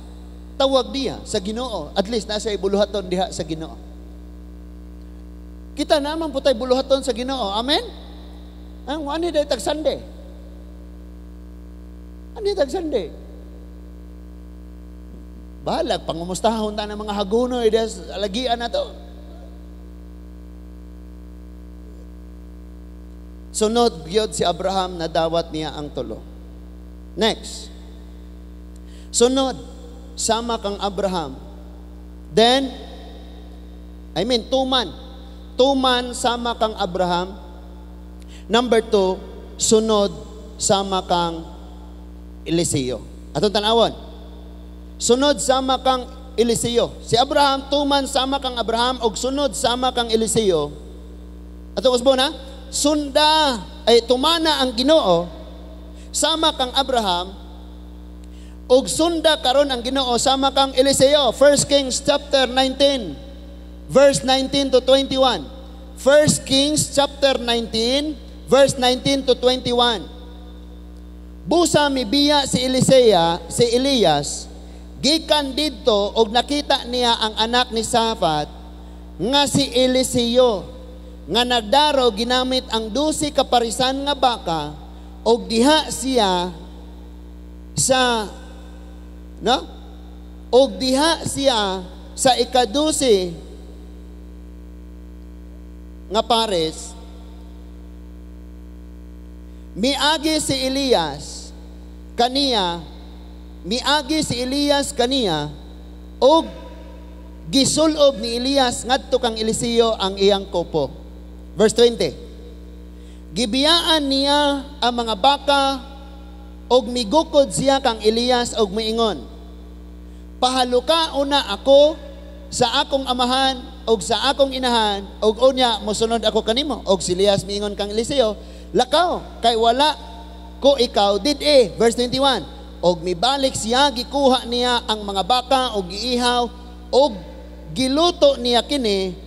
Tawag niya sa Ginoo. At least nasa ibuluhaton diha sa Ginoo. Kita naman po tayo buluhaton sa Ginoo. Amen? Ang ano day tag Sunday? Ano tag Sunday? Balag, pangumustahon ta ng mga hagunoy alagian na to. Sunod gyud si Abraham na dawat niya ang tulo. Next. Sunod, sama kang Abraham. Then, tuman. Tuman, sama kang Abraham. Number 2, sunod, sama kang Eliseo. Atong tanawon. Sunod, sama kang Eliseo. Si Abraham, tuman, sama kang Abraham, og sunod, sama kang Eliseo. Atong usbo na? Sunda, ay tumana ang Ginoo, sama kang Abraham, ug sunda karon ang Ginoo, sama kang Eliseo. 1 Kings chapter 19, verse 19 to 21. 1 Kings chapter 19, verse 19 to 21. Busa mibiya si Elias, gikan didto og nakita niya ang anak ni Safat nga si Eliseo, nga nagdaro ginamit ang 12 kaparisan nga baka og diha siya sa og diha siya sa ika-12 nga pares miagi si Elias kaniya og gisulob ni Elias ngadto kang Eliseo ang iyang kopo. Verse 20. Gibiyaan niya ang mga baka og migukod siya kang Elias og miingon, pahaluka una ako sa akong amahan og sa akong inahan og unya mosunod ako kanimo. Og si Elias miingon kang Eliseo, lakaw kay wala ko ikaw did-e. Verse 21. Og mibalik siya, gikuha niya ang mga baka og giihaw og giluto niya kini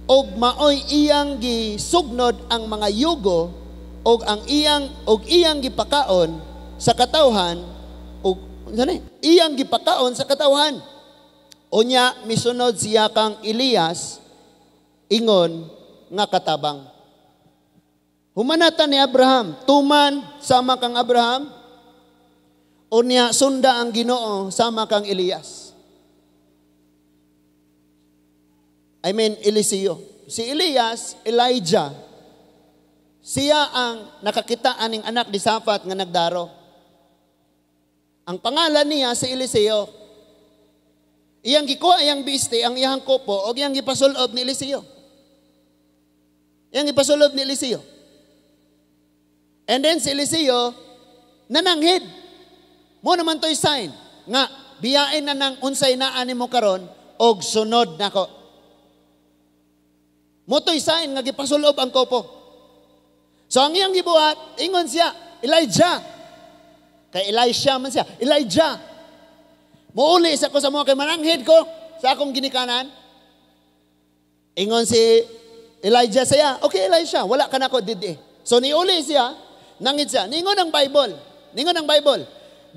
og maoy iyang gisugnod ang mga yugo og iyang gipakaon sa katawhan og iyang gipakaon sa katawhan. Unya misunod siya kang Elias ingon nga katabang. Humanatan ni Abraham, tuman sama kang Abraham, unya sunda ang Ginoo sama kang Elias. Eliseo. Si Elias, Elijah, siya ang nakakita aning anak ni Safat nga nagdaro. Ang pangalan niya si Eliseo. Iyang gikuha, iyang biste, ang iyang kopo, o iyang gipasulob ni Eliseo. Iyang gipasulob ni Eliseo. And then si Eliseo, nananghid. Mo naman to'y sign, nga, biyain na ng unsay na ani mo karon og sunod nako. Mo to'y sign, nga gipasulob ang kopo. So ang iyang gibuhat, ingon siya, Elijah. Kay Elisha man siya, Elijah. Muuli sa ko sa mga kay mananghid ko sa akong ginikanan. Ingon si Elijah siya, okay Elisha, wala ka na ko didi. So niuli siya, nangid siya. Ningon ang Bible.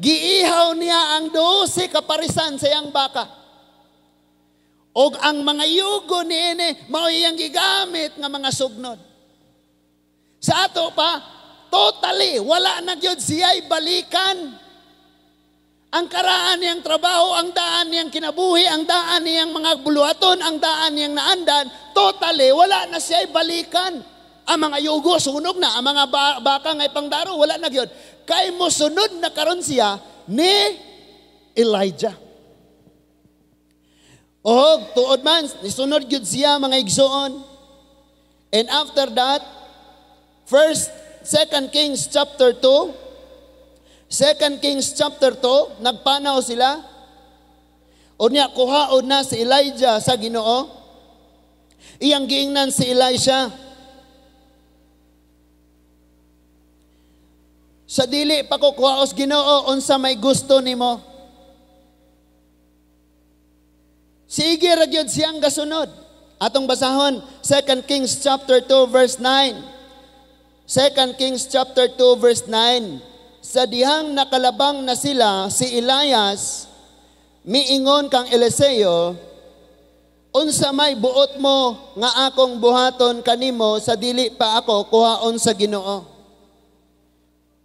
Giihaw niya ang 12 kaparisan sa iyang baka. Og ang mga yugo niini mao iyang gigamit nga mga sugnod. Sa ato pa, totally wala na gyud siya'y balikan. Ang karaan niyang trabaho, ang daan niyang kinabuhi, ang daan niyang mga buluhaton, ang daan niyang naandan, totally wala na siya'y balikan. Ang mga yugo sunog na, ang mga baka ngay pangdaro wala na gyud. Kay mo sunod na karon siya ni Elijah. Og tuod man nisunod gyud siya mga igsoon. And after that, 2 Kings chapter 2, 2 Kings chapter 2, nagpanaw sila. Unya kuhaon na si Elijah sa Ginoo. Iyang giingnan si Elisha. Sa dili pa ko kuhaos Ginoo unsa may gusto nimo. Sige ra gyud siyang gasunod. Atong basahon 2 Kings chapter 2 verse 9. 2 Kings chapter 2 verse 9. Sa dihang nakalabang na sila, si Elias, miingon kang Eliseo, unsa may buot mo nga akong buhaton kanimo sa dili pa ako kuhaon sa Ginoo.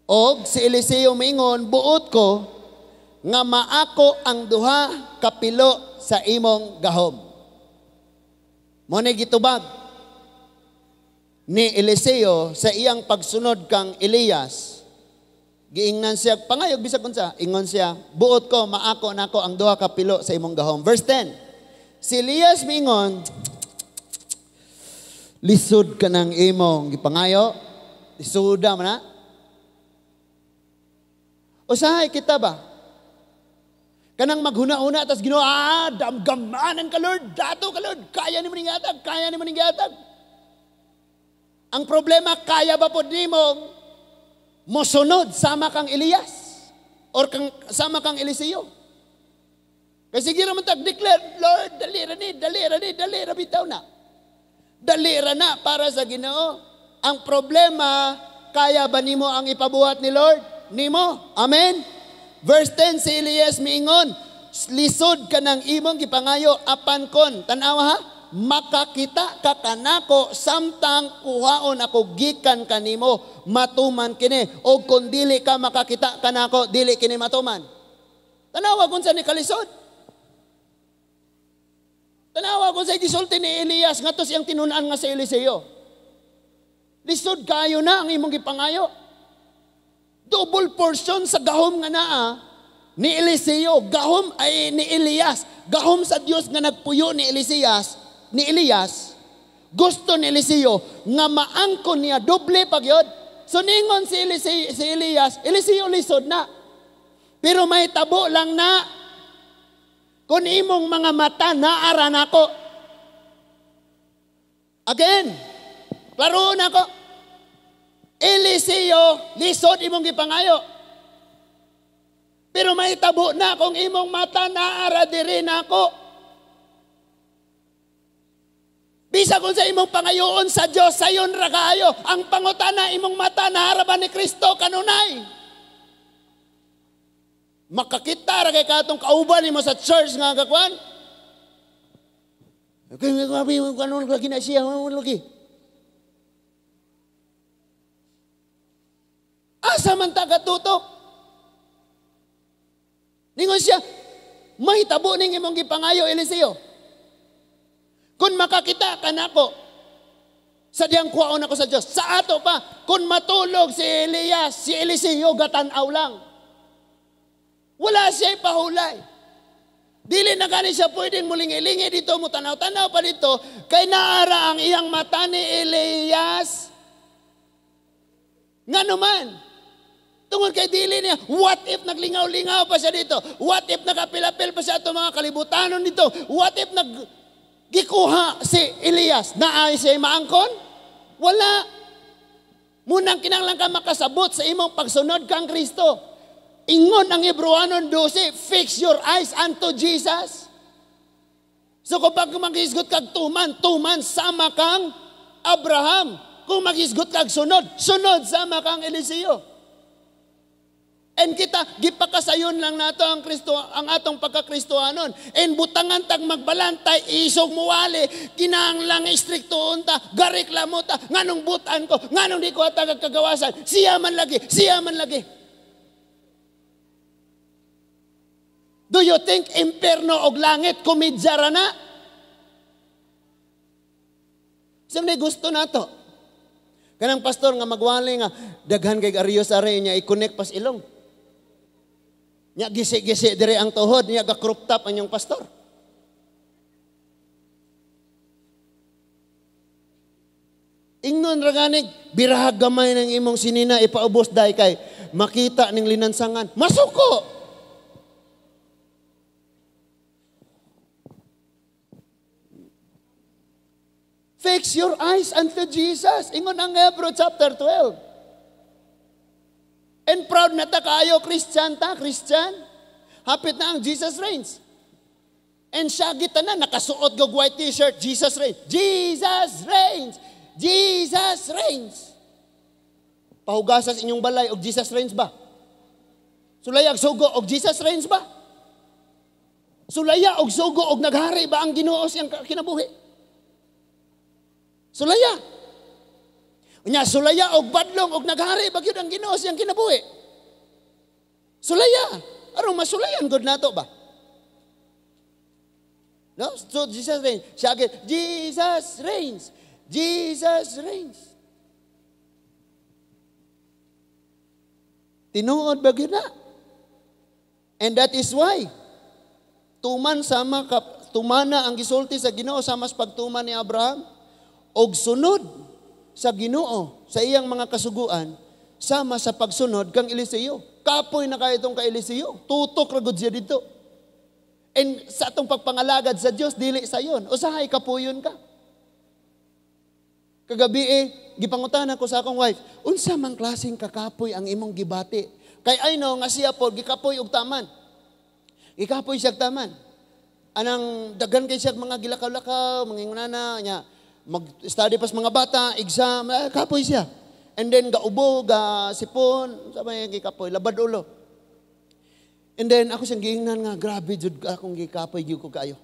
Og si Eliseo miingon, buot ko nga maako ang duha kapilo sa imong gahom. Mo ni gitubag ni Eliseo sa iyang pagsunod kang Elias. Giingnan siya, pangayog bisag unsa, ingon siya, buot ko, maako nako ang duha ka pilo sa imong gahom. Verse 10. Si Elias miingon, lisod ka ng imong gipangayo, lisuda man na. Usahay kita ba? Kanang maghuna-una tas Ginoo, damgamanan ka Lord, dato ka Lord, kaya ni mo ning gihatag. Ang problema, kaya ba pod nimo mosunod sama kang Elias or sama kang Eliseo? Kasi gira man tag-declare, Lord, dalira bitaw na. Dalira na para sa Ginoo. Ang problema, kaya ba nimo ang ipabuhat ni Lord? Nimo. Amen? Verse 10, si Elias miingon, lisod ka ng imong gipangayo apan kon. Tanawa ha? Makakita ka kanako samtang kuhaon ako gikan kanimo matuman kini o kung dili ka makakita kanako dili kini matuman. Tanawa kung sa ni kalisod. Tanawa kung sa gisulti ni Elias ngadto siyang tinunan nga sa Eliseo. Lisod kayo na ang imong gipangayo. Double portion sa gahom nga naa ni Eliseo, gahom ay ni Elias, gahom sa Dios nga nagpuyo ni Elias, gusto ni Eliseo nga maangkon niya doble pagyod. So ningon si Elias, Eliseo lisod na. Pero may tabo lang na kung imong mga mata naara nako. Again, klaro na ko. Eliseo, lisod imong gipangayo. Pero may tabo na kung imong mata naara diri nako. Bisa kung sa imong pangayoon sa Dios, sayon ra kaayo. Ang pangutana imong mata naharaban ni Kristo kanunay. Makakita ra kay katong kauban nimo sa church nga gakwan. Okay, grabe mo kanon lagi na siya, lagi. Asa man ta katutok? Ningon siya, mahitabo ning imong gipangayo Eliseo. Kung makakita ka nako, sa diyang kuwaon ako sa Dios. Sa ato pa, kung matulog si Elias, si Eliseo gatanaw lang. Wala siya ipahulay. Dili na gani siya pwedeng mulingi-lingi dito, mo tanaw-tanaw pa dito, kay naara ang iyang mata ni Elias. Nga naman, tungod kay dili niya, what if naglingaw-lingaw pa siya dito? What if nakapilapil pa siya itong mga kalibutanon dito? What if gikuha si Elias na ay siya maangkon? Wala. Munang kinanglan ka makasabot sa imong pagsunod kang Kristo. Ingon ang Hebrewanon 12, fix your eyes unto Jesus. So kung pag mag-isgot kag tuman sama kang Abraham. Kung mag-isgot kag sunod sama kang Eliseo. And kita, gipakasayon lang nato ang atong pagkakristohanon. And butangan tag magbalantay, isog muwali, kinahanglang istriktoon ta, gareklamo ta, nganong butan ko, nganong di ko atag kagawasan, siya man lagi. Do you think imperno og langit kumidyara na? Siyempre gusto na to. Kanang pastor nga magwali nga, daghan kay Arios are niya i-connect pas ilong. Nya gisi-gisi dire ang tuhod, niya ga-crop top ang yung pastor. Ingnon ra ganig, birahag gamay ng imong sinina ipaubos day kay makita ning linansangan. Masuko! Fix your eyes unto Jesus. Ingon ang Hebrews chapter 12. And proud na ta kayo, Christian. Hapit na ang Jesus reigns. And siya kita na, nakasuot gog white t-shirt, Jesus reigns. Jesus reigns! Jesus reigns! Pahugasas inyong balay, og Jesus reigns ba? Sulayag sugo, og Jesus reigns ba? Sulaya, og sugo, og naghari ba ang Ginoo siyang kinabuhi? Sulaya. Unya sulaya og badlong og naghari bagyod ang Ginoo siyang kinabuhi. Sulaya. Aron masulayan gud nato ba? No? So Jesus reigns. Jesus reigns. Jesus reigns. Tinuod bagyod na. And that is why tumana ang gisulti sa Ginoo sama sa pagtuman ni Abraham. Og sunod sa Ginoo sa iyang mga kasuguan sama sa pagsunod kang Eliseo. Kapoy na kayo itong ka Eliseo. Tutok ragod siya dito. And sa atong pagpangalagad sa Dios dili sayon. Usahay kapuyon ka. Kagabi gipangutan ako sa akong wife, unsa man klaseng kakapoy ang imong gibati? Kay I know nga siya po gikapoy og taman. Gikapoy siya taman. Anang daghan kay siya mga gilakaw-lakaw, mga ingunana nya. Mag-study pas mga bata, exam, kapoy siya. And then gaubo, sipon, sa may gikapoy, labad ulo. And then ako siyang giingnan nga, grabe jud akong gikapoy gyud ko kayo.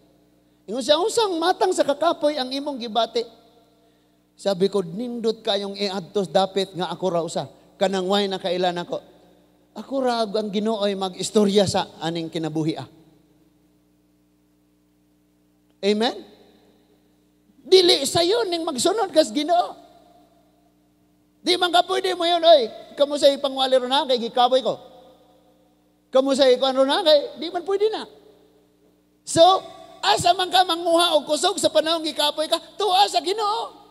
Ingon siya, unsang matang sa kakapoy ang imong gibati. Sabi ko, nindot kayong iadtos dapit nga ako ra usa. Kanang way na kailan ako. Ako ra ang Ginooy mag-istorya sa aning kinabuhi. Amen? Dili sa yun ning magsunod kas Ginoo. Di man ka pwede mo yun, oy. kamo sa ipangwali ron na, kay gikaboy ko. Kamo sa ikuan ron na, kay di man pwede na. So, asa man ka manguha o kusog sa panahon gikapoy ka, tuwa sa Ginoo.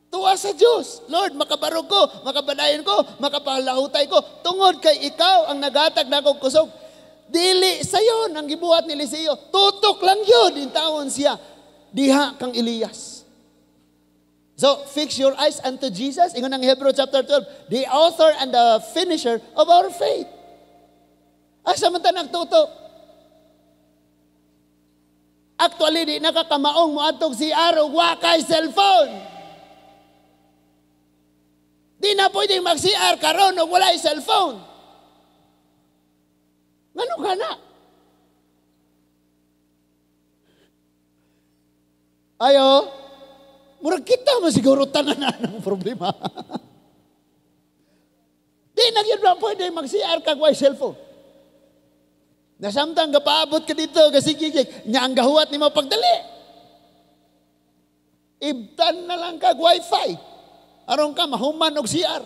Tuwa sa Diyos. Lord, makabarog ko, makabadayon ko, makapalahutay ko, tungod kay ikaw ang nagatag na kong kusog. Dili sayon ang gibuhat ni Eliseo. Tutok lang yun, in taon siya. Diha kang Elias. So, fix your eyes unto Jesus. Ingon ang Hebrew chapter 12, the author and the finisher of our faith. Asa man ta nagtutok? Actually, di nakakamaong mo atog si Aro, wakay cellphone. Di na pwedeng mag-CR karon o wala yung cellphone. Ngano ka na? Ayo, murag kita mo siguro tanan ng problema. Di na yun ba pwedeng mag-CR kag wala cellphone. Nasamtang kapaabot ka dito kasi kikik, nya ang gahuat ni mo pagdali. Ibtan na lang kag wifi. Aron ka mahuman og CR.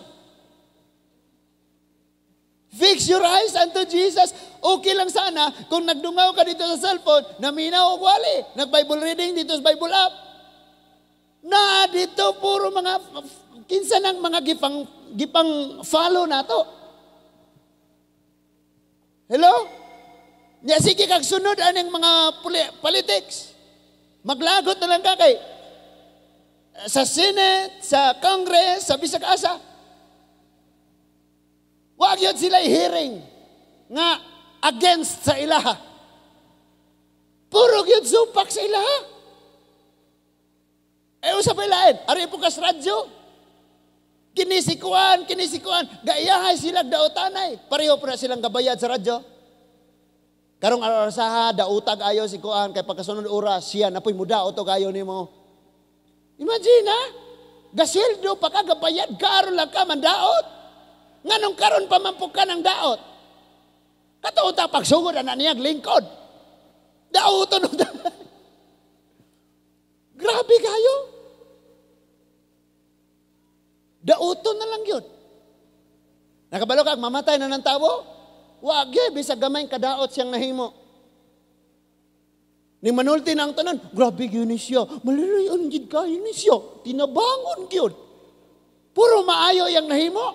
Fix your eyes unto Jesus. Okay lang sana kung nagdungaw ka dito sa cellphone, naminaw og wali, nag-Bible reading dito sa Bible app. Na dito puro mga kinsa nang mga gipang follow nato. Hello? Nya sige kag sunod aning mga politics. Maglagot na lang ka kay sa Senate, sa Congress, sa bisag asa. Wag yun sila hearing nga against sa ilaha. Puro yun supak sa ilaha. Usap ilahin. Ari po kas radyo. Kinisikuan. Gaiyahay sila dautanay. Pareho po na silang gabayad sa radyo. Karong arasaha, dautag ayo si kuan, kay pagkasunod oras, siya napoy muda o to kayo ni mo. Imagine ha? Gasweldo pa ka, gabayad, karon lang ka, mandaot. Nganong karon pa mampuk ka ng daot. Katuta pagsugod, anak niyag lingkod. Daoton. Grabe kayo. Daoton na lang yun. Nakabalo ka, mamatay na ng tao? Wag yun, bisag gamay kadaot siyang nahimo. Ni manulti na ang tanan, grabe yun siya. Malalayan yun kayo ni siya. Tinabangon yun. Puro maayo yung nahimo.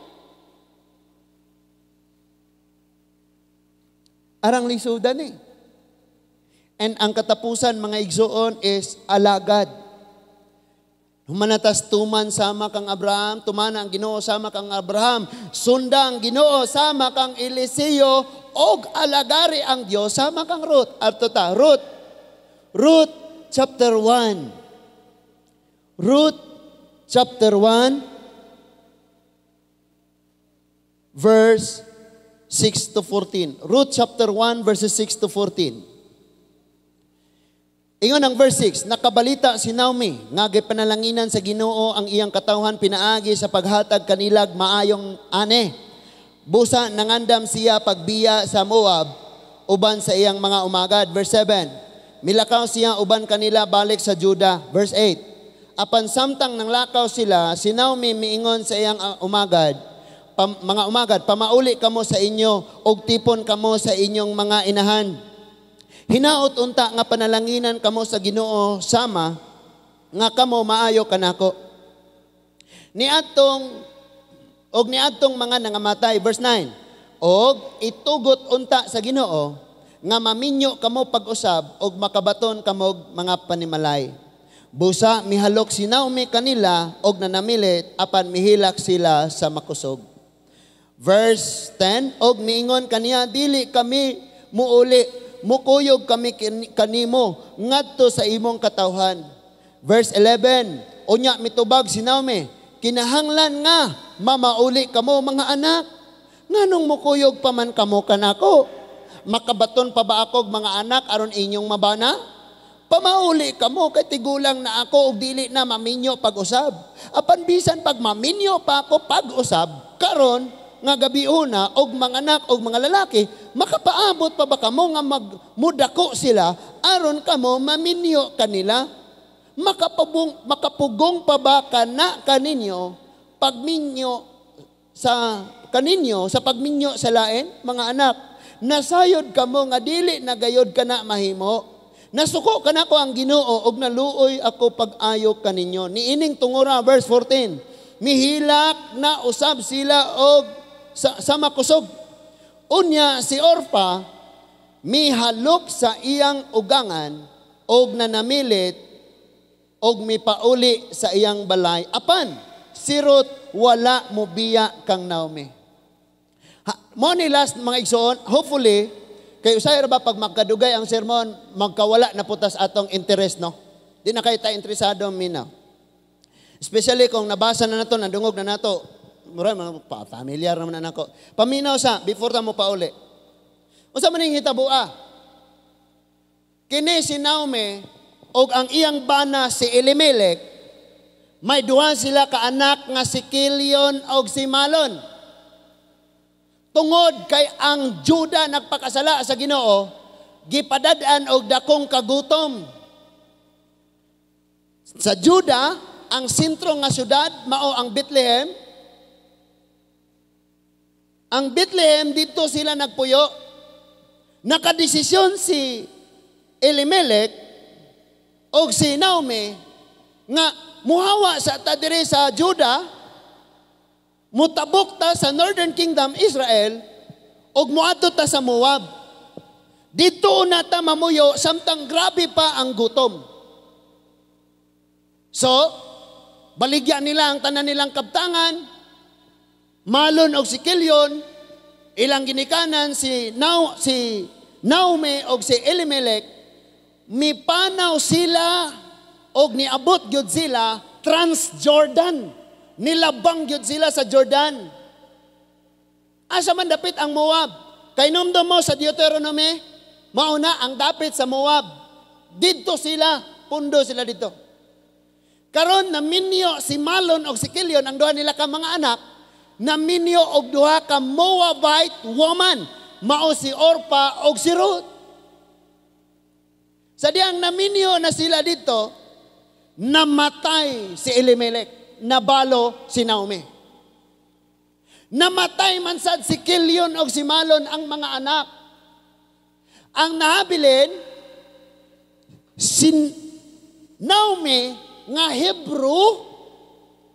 Arang lisudan eh. And ang katapusan mga igsoon is alagad. Humanatas tuman sama kang Abraham, tumana ang Ginoo sama kang Abraham, sundang Ginoo sama kang Eliseo, og alagari ang Dios sama kang Ruth. Arto ta, Ruth chapter 1. Ruth chapter 1 verse 6 to 14. Ruth chapter 1 verses 6 to 14. Ingon ang verse 6, nakabalita si Naomi, nga panalaginan sa Ginoo ang iyang katawhan pinaagi sa paghatag kanilag maayong ane. Busa nangandam siya pagbiya sa Moab, uban sa iyang mga umagad. Verse 7, milakaw siya uban kanila balik sa Juda. Verse 8, apan samtang nang lakaw sila, si Naomi miingon sa iyang umagad, mga umagad, pamauli kamo sa inyo, og tipon kamo sa inyong mga inahan. Hinaot unta nga panalanginan kamo sa Ginoo sama nga kamo maayo kanako. Niadtong mga nangamatay, verse 9. Og itugot unta sa Ginoo nga maminyo kamo pag-usab og makabaton kamo mga panimalay. Busa mihalok si Naomi kanila og nanamilit apan mihilak sila sa makusog. Verse 10, og miingon kaniya, dili kami muuli, mukuyog kami kanimo ngadto sa imong katawhan. Verse 11, unya mitubag si Naomi, kinahanglan nga mamauli kamo mga anak. Nganong mukuyog pa man kamo kanako? Makabaton pa ba ako mga anak aron inyong mabana? Pamauli kamo kay tigulang na ako og dili na maminyo pag-usab. Apan bisan pag maminyo pa ako pag-usab karon nga gabi una og mga anak og mga lalaki, makapaabot pa ba kamo nga magmudako sila aron kamo maminyo kanila? Makapugong pa ba kana kaninyo pagminyo sa kaninyo, sa pagminyo sa lain, mga anak, nasayod kamo nga dili nagayod ka na mahimo. Nasuko ka na ko ang Ginoo og naluoy ako pag-ayo kaninyo. Niining tungora, verse 14. Mihilak na usab sila og sa makusog. Unya si Orpa, mihalok sa iyang ugangan og nanamilit og mipauli sa iyang balay. Apan, sirot wala mo biya kang Naomi. Mo ni last mga igsoon, hopefully, kayo usay ra ba pag magkadugay ang sermon, magkawala na putas atong interest, no? Di na kayo tayo interesado minaw. Especially kung nabasa na nato, nadungog na nato, mura familiar naman na nako. Paminaw sa before ta mo pauli. Unsa man ning hitabua? Kini si Naomi og ang iyang bana si Elimelech, may duha sila ka anak nga si Kilion og si Malon. Tungod kay ang Juda nagpakasala sa Ginoo, gipadad-an og dakong kagutom. Sa Juda, ang sentro nga syudad mao ang Bethlehem. Ang Bethlehem dito sila nagpuyo. Nakadesisyon si Elimelech og si Naomi nga muhawa sa tadiri sa Juda, mutabok ta sa Northern Kingdom Israel og muadto ta sa Moab. Dito na ta mamuyo samtang grabe pa ang gutom. So, baligyan nila ang tanan nilang kabtangan. Malon og si Kilion, ilang ginikanan si Naomi og si Elimelech, mipanaw sila og niabot gyud sila Transjordan. Nilabang gyud sila sa Jordan. Asa man dapit ang Moab? Kay numdo mo sa Deuteronomy, mauna ang dapit sa Moab. Dito sila, pundo sila dito. Karon naminyo si Malon og si Kilion, ang duha nila ka mga anak, naminyo og duha ka Moabite woman, mao si Orpa og si Ruth. Sa diyang naminyo na sila dito, namatay si Elimelech. Nabalo si Naomi. Namatay man sad si Kilion o si Malon ang mga anak. Ang nahabilin, si Naomi nga Hebrew,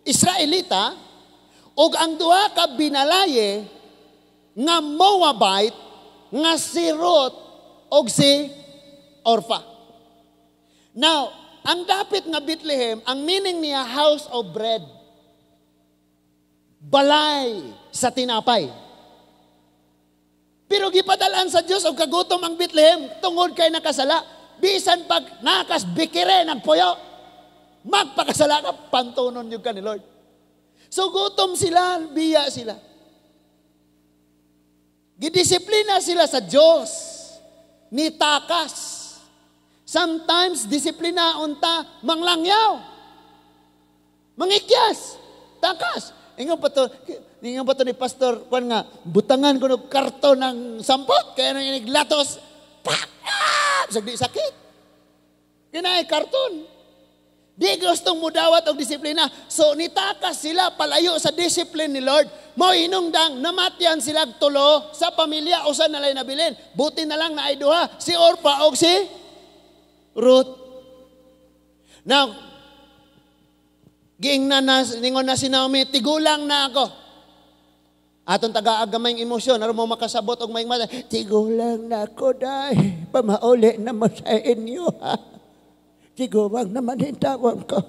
Israelita, o ang duha ka binalaye nga Moabite, nga si Ruth o si Orpha. Now, ang dapit nga Bethlehem, ang meaning niya house of bread. Balay sa tinapay. Pero gipadalan sa Dios og kagutom ang Bethlehem tungod kay nakasala. Bisan pag nakas bikire nagpuyo, magpakasala ka, pantunon yung ka ni Lord. So gutom sila, biya sila. Gidisiplina sila sa Dios. Ni takas. Sometimes, disiplina unta, manglangyaw. Mangikyas. Takas. Ingon pa to ni Pastor, kuan nga, butangan ko ng karton ng sampot, kaya nang iniglatos, sagdi sakit. Kinay karton. Di gustong mudawat og disiplina. So, nitakas sila palayo sa discipline ni Lord. Mo hinungdang, namatyan sila tulo sa pamilya, usan na lang nabilin. Buti na lang na ay duha, si Orpa og si Ruth. Now, ningon na si Naomi, tigulang na ako. Atong taga-agamay ng emosyon, aron mo makasabot og may mata, tigulang na ako, day. Pamauli na mo sa inyo, ha? Tigulang naman hintawang ko.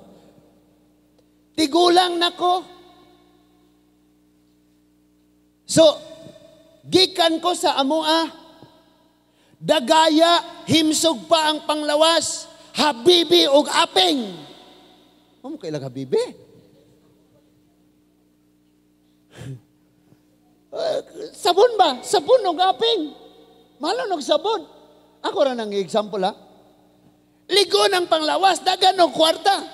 Tigulang na ko. So, gikan ko sa amua, dagaya, himsog pa ang panglawas, habibi ug apeng. Ano kailang habibi? Sabon ba? Sabon ug apeng. Malon og sabon. Ako ra nang example ha. Ligo ng panglawas, dagan og kwarta.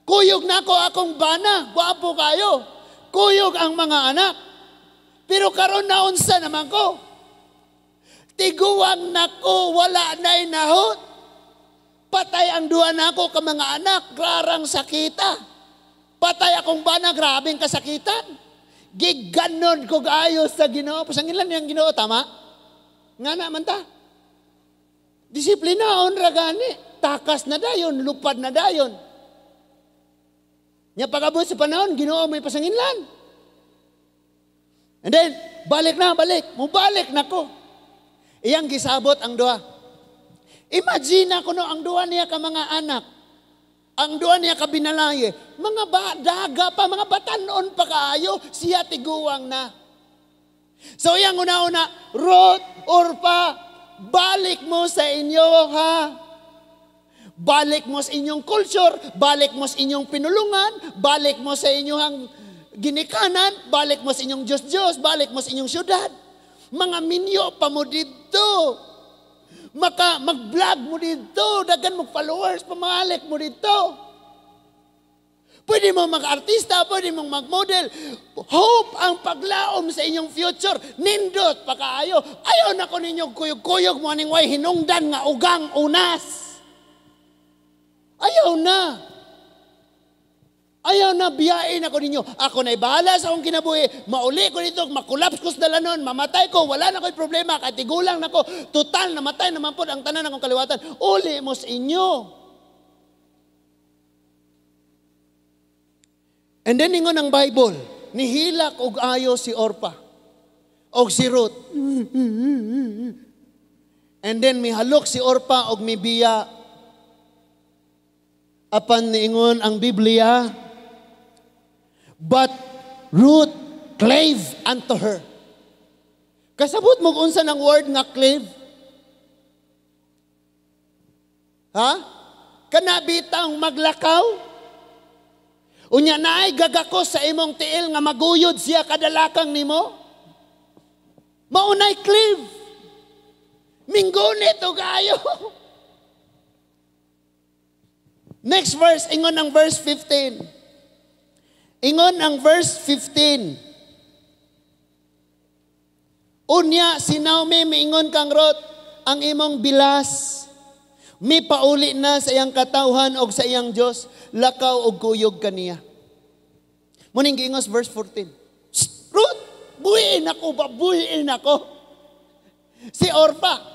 Kuyog na ko akong bana, gwapo kayo. Kuyog ang mga anak. Pero karon naunsa naman ko. Tiguang nako, wala na'y nahot. Patay ang duha nako ka mga anak, grarang sakita. Patay akong bana, grabing kasakitan. Giganon ko kaayo sa Ginoo. Pasangilan niyang Ginoo, tama? Nga naman ta. Disiplinaon ra gani. Takas na dayon, lupad na dayon. Nya pagabot sa panahon, Ginoo may pasanginlan. And then, balik. Mubalik na ko. Iyang gisabot ang duha. Imagine ko no, ang duha niya ka mga anak. Ang duha niya ka binalaye. Mga daga pa, mga batanon pa kaayo, siya tiguwang na. So iyang una-una, Ruth, Orpa, balik mo sa inyo, ha? Balik mo sa inyong culture, balik mo sa inyong pinulungan, balik mo sa inyong ginikanan, balik mo sa inyong Diyos, balik mo sa inyong syudad. Mga minyo pa mo dito. Mag-vlog mo dito, dagan mo followers, pamalik mo dito. Pwede mo mag-artista, pwede mong mag-model. Hope ang paglaom sa inyong future. Nindot pa kaayo. Ayaw na ko ninyo kuyog-kuyog mo aning way hinungdan nga ugang unas. Ayaw na biyain ako ninyo. Ako na'y bahala sa akong kinabuhi. Mauli ko dito, makulaps ko sa dalanon, mamatay ko, wala na ko'y problema, kahit tigulang na ko. Total, namatay naman po ang tanan akong kaliwatan. Uli mo sa inyo. And then ingon ang Bible, nihilak og ayo si Orpa, og si Ruth. And then mihalok si Orpa og mibiya. Apan niingon ang Biblia, but Ruth clave unto her. Kasabot mo kung unsa ng word nga clave? Ha? Kanabitang maglakaw? Unya naay gagakos sa imong tiil nga maguyod siya kadalakang nimo? Maunay clave. Minggunit o kayo. Next verse, ingon ang verse 15. Ingon ang verse 15. Unya, si Naomi, miingon kang Ruth, ang imong bilas, mi pauli na sa iyang katawhan o sa iyang Diyos, lakaw o kuyog kaniya. Muning giingos verse 14. Ruth, buhiin ako, babuhiin ako. Si Orpa,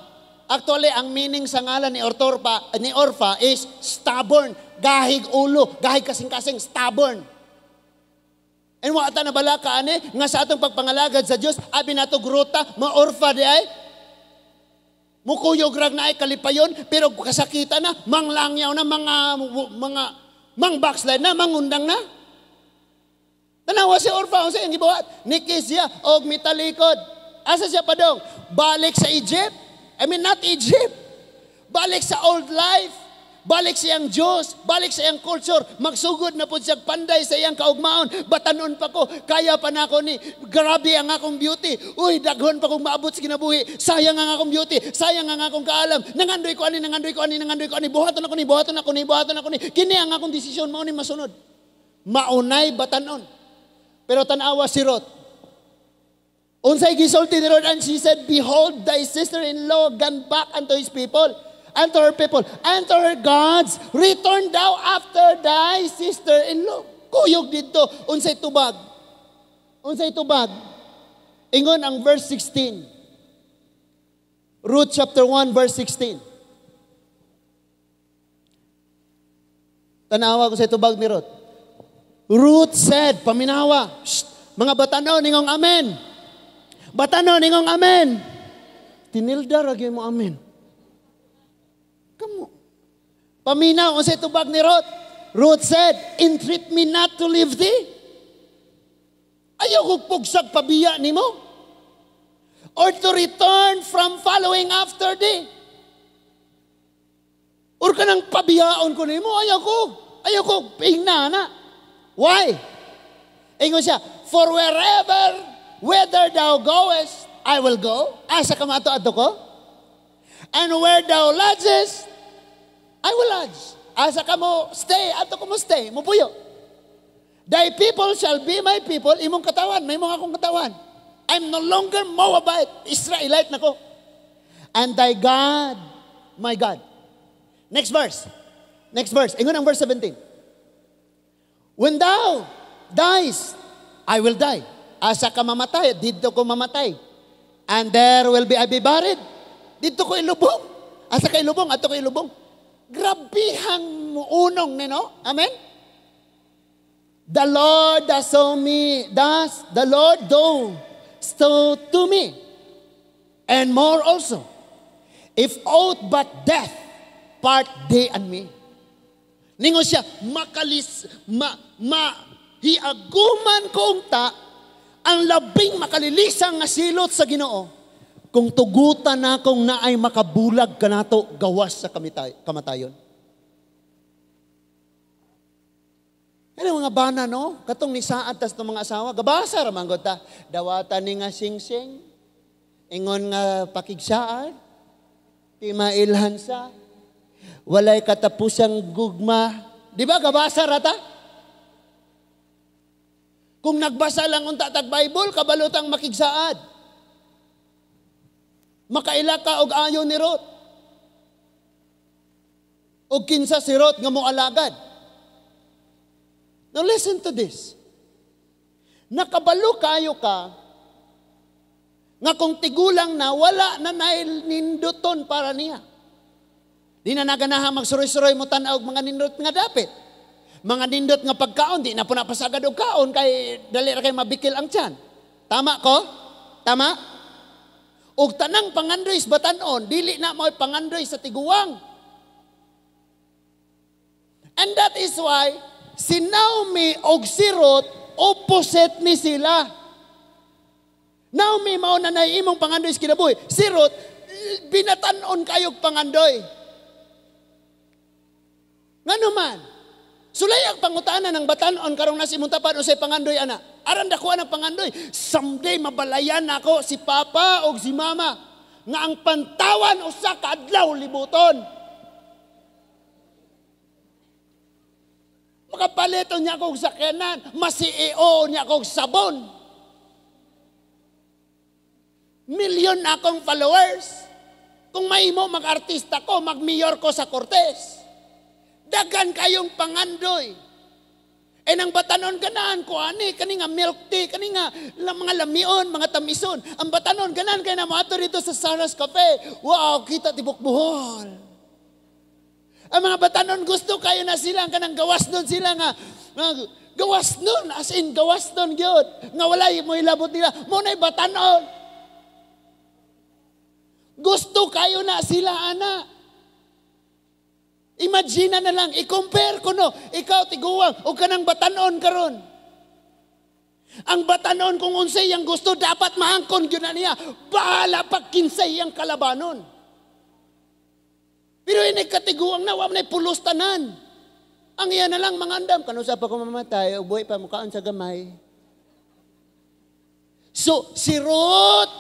actually, ang meaning sa ngalan ni Orpa is stubborn, gahig ulo, gahig kasing-kasing, stubborn. And wata na bala ka nga sa atong pagpangalagad sa Diyos, abi nato gruta, ma-Orfa di ay, mukuyog rag na ay kalipayon, pero kasakita na, manglangyaw na, mang backslide na, mangundang na. Tanawa si Orfa, ang sa iyang gibuhat, nikis siya, og mitalikod. Asa siya pa dong? Balik sa Egypt? I mean, not Egypt. Balik sa old life. Balik sa iyang Diyos. Balik sa iyang culture. Magsugod na po siya panday sa iyang kaugmaon. Batanon pa ko. Kaya pa na ako ni. Grabe ang akong beauty. Uy, daghon pa kong maabot sa kinabuhi. Sayang ang akong beauty. Sayang ang akong kaalam. Nangandoy ko ani. Buhaton ako ni. Kini ang akong desisyon. Mauni masunod. Maunay batanon. Pero tanawa si Ruth. Unsay gisulti ni Ruth, and she said, behold, thy sister-in-law gone back unto his people, unto her people, unto her gods, return thou after thy sister-in-law. Kuyog dito, unsay tubag. Ingon ang verse 16. Ruth chapter 1, verse 16. Tanawa ko sa tubag ni Ruth. Ruth said, paminawa, mga batanon, ningong amen. Batanon, ningong amen. Tinilda, ragay mo amen. Kamu. Paminaw, kung sa tubag ni Ruth. Ruth said, entreat me not to leave thee. Ayaw ko pugsag pabiya ni mo. Or to return from following after thee. Or ka nang pabiyaon ko ni mo. Ayaw ko, pingna na. Why? Ingon siya, for whether thou goest, I will go. Asa ka mato-ato ko? And where thou lodgest, I will lodge. Asa ka mo stay, ato ko mo stay, mupuyo. Thy people shall be my people, imong katawan, may mga akong katawan. I'm no longer Moabite, Israelite na ko. And thy God, my God. Next verse. Ingon ang verse 17. When thou diest, I will die. asa ka mamatay, dito ko mamatay. And there will I be buried. Dito ko ilubong. Asa ka ilubong, ato ko ilubong. Grabihang unong nino. Amen? The Lord does the Lord do so to me. And more also, if aught but death part thee and me. Ningon siya, hiaguman kong ta, ang labing makalilisang nga silot sa Ginoo, kung tugutan na kung naay makabulag ka nato gawas sa kamatayon. Ano mga bana, no? Katong ni Saad tas ng mga asawa, gabasa ramang ta, dawatan ni nga singsing, ingon nga pakigsaan, ti mailhan sa, walay katapusang gugma. Di ba gabasa rata? Kung nagbasa lang unta tag Bible, kabalutang makigsaad. Makaila ka og ayo ni Ruth. Og kinsa si Ruth nga moalagad. Now listen to this. Nakabalo kayo ka nga kung tigulang na wala na ninduton para niya. Di na naganahan magsuroy-suroy mo tanaw og mga nindot nga dapit. Mga nindot nga pagkaon, di na po napasagad og kaon kay dali ra kay mabikil ang tiyan. Tama ko? Tama? Og tanang pangandoy sa batanon, dili na mo pangandoy sa tiguwang. And that is why si Naomi og si Ruth opposite ni sila. Naomi mao na imong pangandoy sa kinabuhi. Si Ruth binatanon kayog pangandoy. Ngano man? Sulay ang pangutanan ng batanon karong nasimuntapan o say pangandoy ana. Aran dako ang pangandoy. Someday mabalayan ako si Papa o si Mama nga ang pantawan usa ka adlaw libuton. Makapaliton niya akong sakyanan, masiio niya akong sabon. Milyon akong followers. Kung may mo mag-artista ko, mag-mayor ko sa Cortez. Dagan kayong pangandoy. E nang batanon ganan ko ani kani nga milk tea, kani nga mga lamion, mga tamison. Ang batanon ganan kay na moadto dito sa Sarah's Cafe. Wow, kita tibok Bohol. Ang mga batanon gusto kayo na sila kanang gawas nun sila nga gawas nun as in gawas nun gyud. Nga walay mo ilabot nila. Mo nay batanon. Gusto kayo na sila ana. Imagine na lang, i-compare ko no, ikaw tiguwang, o kanang batanon karon. Ang batanon kung unsay yang gusto, dapat maangkon yun na niya. Bahala pag kinsay yang kalabanon. Pero ini katiguwang na, wala na pulos tanan. Ang iyan na lang, mga andam, kanusa pa ko mamatay, o buhay pa mukhaan sa gamay. So, si Ruth,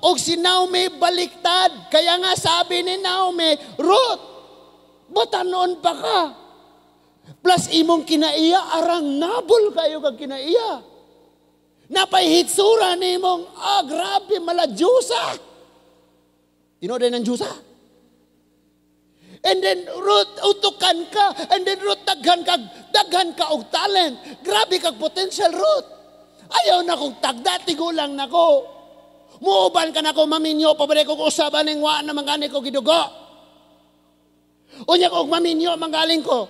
o si Naomi baliktad. Kaya nga sabi ni Naomi, Ruth, batanon pa ka. Plus imong kinaiya, arang nabol kayo kag kinaiya. Napahitsura ni mong, grabe, maladyusa. Tinoday ng Diyosa. And then Ruth, utukan ka. And then Ruth, daghan ka og talent. Grabe kag potential, Ruth. Ayaw na kong tagda, tigulang na ko. Muuban ka na ko, maminyo, pabalik ko usaban ng waan na mangani ko gidugo. Unya kog maminyo manggaling ko.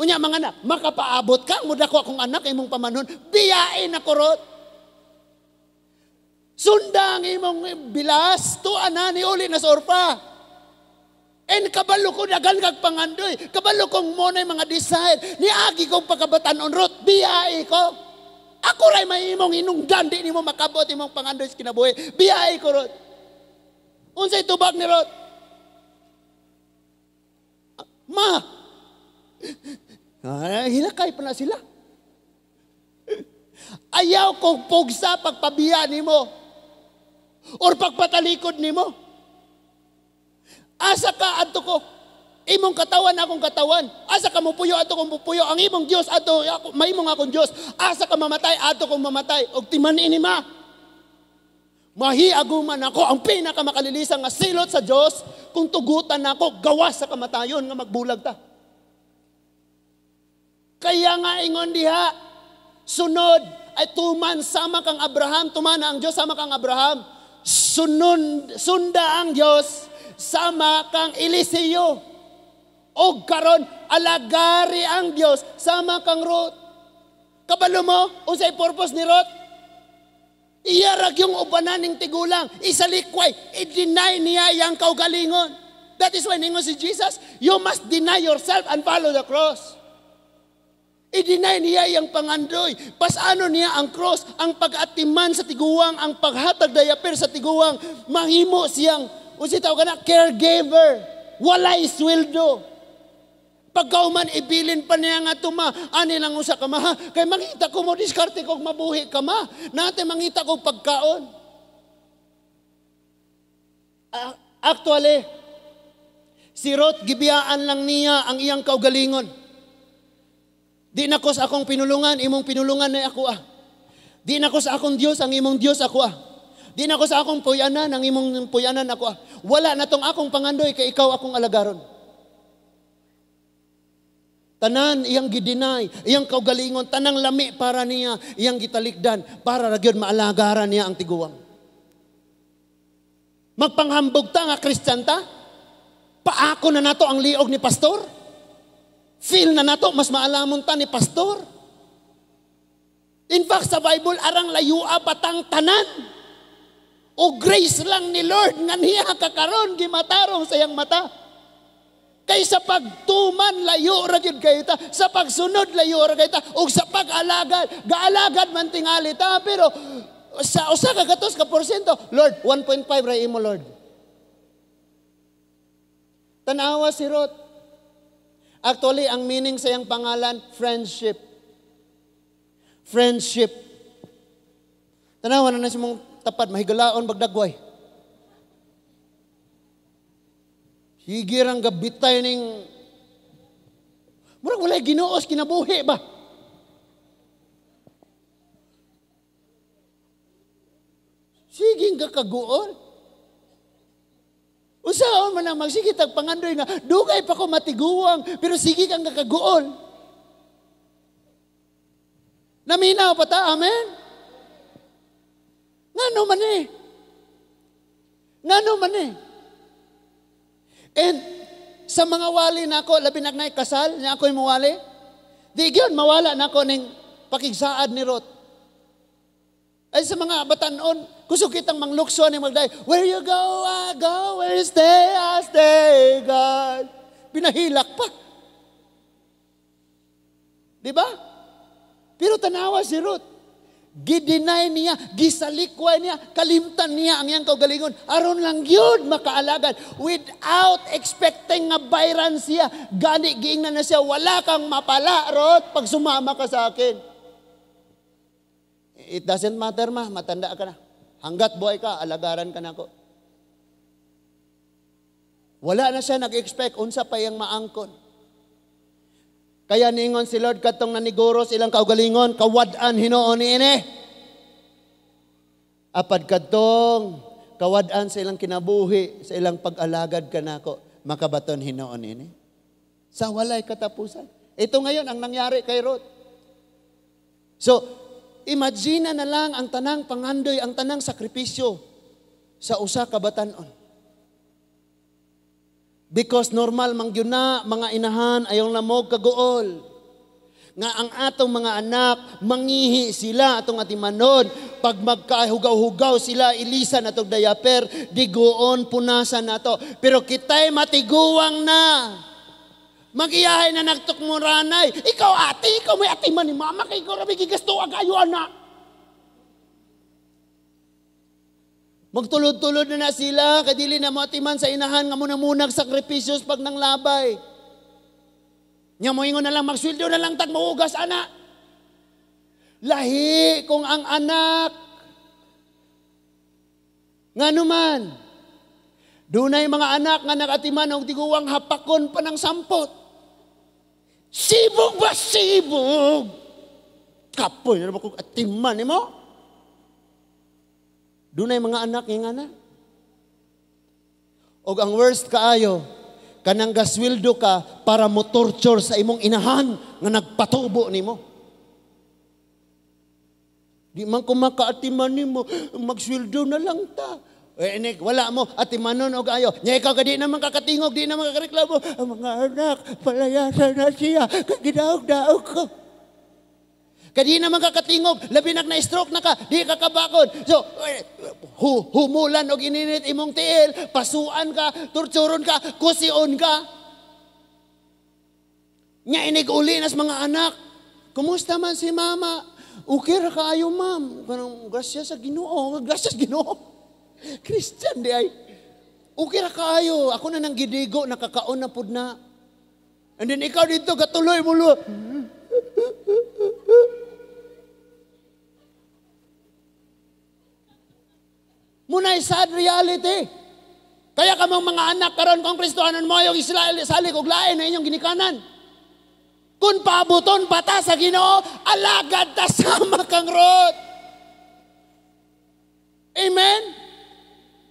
Unya mga anak, makapaabot ka, muda ko akong anak imong pamanon, biyain ako Ruth. Sundang imong bilas, tuan na ni uli na sa orpa. And kabalo ko dagan kag pangandoy, kabalo kong monay mga desire, niagi kong pagkabatanon Ruth, biyai ko. Ako ray may imong inungdan, di nimo makabot imong pangandoy sa kinabuhi, biyai ko Ruth. Unsay tubag ni Ruth? Ma, hilakay pa na sila. Ayaw kong pugsa pagpabiya ni mo or pagpatalikod ni mo. Asa ka adto ko, imong katawan akong katawan. Asa ka mupuyo ato kong mupuyo. Ang imong Dios ato, maimong akong Dios. Asa ka mamatay ato kong mamatay. Og timan ini ma. Mahiaguman ako ang pinakamakalilisang nga silot sa Dios kung tugutan nako gawas sa kamatayon nga magbulag ta. Kaya nga ingon diha, sunod ay tuman sama kang Abraham, tumana ang Dios sama kang Abraham. Sunda ang Dios sama kang Eliseo. O karon alagari ang Dios sama kang Ruth. Kabalo mo unsay purpose ni Ruth? Iyarag yung ubanan ning tigulang, isalikway, i-deny niya yang kaugalingon. That is why ningon si Jesus, you must deny yourself and follow the cross. I-deny niya yung pangandoy. Pasano niya ang cross, ang pag-atiman sa tiguang, ang paghatag dayaper sa tiguang, mahimo siyang, unsay tawag na, caregiver. Walay sweldo. Pagkauman, ibilin pa niya nga tuma, ani lang usa ka maha, kay mangita ko mo, diskarte ko mabuhi ka ma, natin mangita ko pagkaon. Actually, si Ruth, gibiyaan lang niya ang iyang kaugalingon. Di na ko sa akong pinulungan, imong pinulungan na ako ah. Di na ko sa akong Diyos, ang imong Diyos ako ah. Di na ko sa akong puyanan, ang imong puyanan ako ah. Wala na tong akong pangandoy, kay ikaw akong alagaron. Tanan, iyang gidinay, iyang kaugalingon, tanang lami para niya, iyang gitalikdan, para ragyod maalagaran niya ang tiguang. Magpanghambog ta nga Kristyan ta? Paako na nato ang liog ni pastor? Feel na nato, mas maalamon ta ni pastor. In fact, sa Bible, arang layua patang tanan. O grace lang ni Lord, nga niya kakaron, gimatarong sa iyang mata. Kay sa pagtuman, layo ra gyud kay ta. Sa pagsunod, layo ra kay ta. O sa pag-alagad, gaalagad man tingali ta. Pero sa usa ka gatos ka porsyento, Lord, 1.5 ra imo, Lord. Tanawa si Ruth. Actually, ang meaning sa iyang pangalan, friendship. Friendship. Tanawa na si mong tapad, mahigalaon bagdagway. Higirang gabitay ning murag walay Ginuos kinabuhi ba? Siging kakaguol. Usaon man ang magsige tag pangandoy nga dugay pa ko matiguang pero sige kang kakaguol. Naminaw pa ta, amen? Ngano man eh? Ngano man eh? And sa mga wali na ako, labi nagnay kasal, niya ako'y mawali, di yun, mawala na ako ng pakigsaad ni Ruth. Ay sa mga batanon, kusog kitang manglukso ni magday, where you go, I go, where you stay, I stay, God. Pinahilak pa. Di ba? Pero tanawa si Ruth. Gidinay niya, gisalikway niya, kalimtan niya ang iyang kaugalingon. Aron lang yun makaalagad. Without expecting nga bayran siya. Gani, giingnan na siya, wala kang mapala, Ruth, pag sumama ka sa akin. It doesn't matter ma, matanda ka na. Hanggat buhay ka, alagaran ka na ako. Wala na siya nag-expect, unsa pa yung maangkon. Kaya ningon si Lord katong naniguros ilang kaugalingon, kawad-an hinoon ni ini. Apad katong kawad-an sa ilang kinabuhi, sa ilang pag-alagad ka na ako, makabaton hinoon ini. Sa walay katapusan. Ito ngayon ang nangyari kay Ruth. So, imagine na lang ang tanang pangandoy, ang tanang sakripisyo sa usa ka batanon. Because normal mangyud na mga inahan ayong lamog kaguol. Nga ang atong mga anak, mangihi sila atong atimanon. Pag magkahugaw-hugaw sila, ilisan atong dayaper, diguon, punasan nato. Pero kita'y matiguang na. Mag-iyahay na nagtukmuranay. Ikaw ate, ikaw may atiman ni mama, kay ikaw rabi gigasto agayo anak. Magtulod-tulod na sila, kadili na mo atiman sa inahan, nga muna-munag sakripisyos pag nang labay. Nya mo ingon na lang, magsweldo na lang tag maugas, anak. Lahi kung ang anak. Nga naman, dunay mga anak nga nagatiman og tiguwang hapakon pa ng sampot. Sibog ba sibog? Kapoy na ba kung atiman ni mo? Dunay mga anak nga na. Og ang worst kaayo, kanang gasweldo ka para mo torture sa imong inahan nga nagpatubo nimo. Di man ko makaatiman nimo, magsweldo na lang ta. Inik, wala mo, atimanon og ayo. Nya ikaw di naman kakatingog, di naman kakareklamo. Ang mga anak, palayasan na siya, gidaog-daog ko. Kadi naman kakatingog, labi na-stroke na ka, di ka kabakod. So, humulan og ininit imong tiil, pasuan ka, torturon ka, kusion ka. Nya inig uli nas mga anak. Kumusta man si mama? Okay ra kaayo, ma'am. Kanang grasya sa Ginoo, grasya sa Ginoo. Christian di ay. Okay ra kaayo. Ako na nang gidigo, nakakaon na pud na. And then ikaw dito, katuloy mo lo. Muna sad reality. Kaya kamang mga anak karon kung Kristohanon mo yung Israel salig og lain na inyong ginikanan. Kung paabuton pata sa Ginoo, alagad ta sama kang rod. Amen.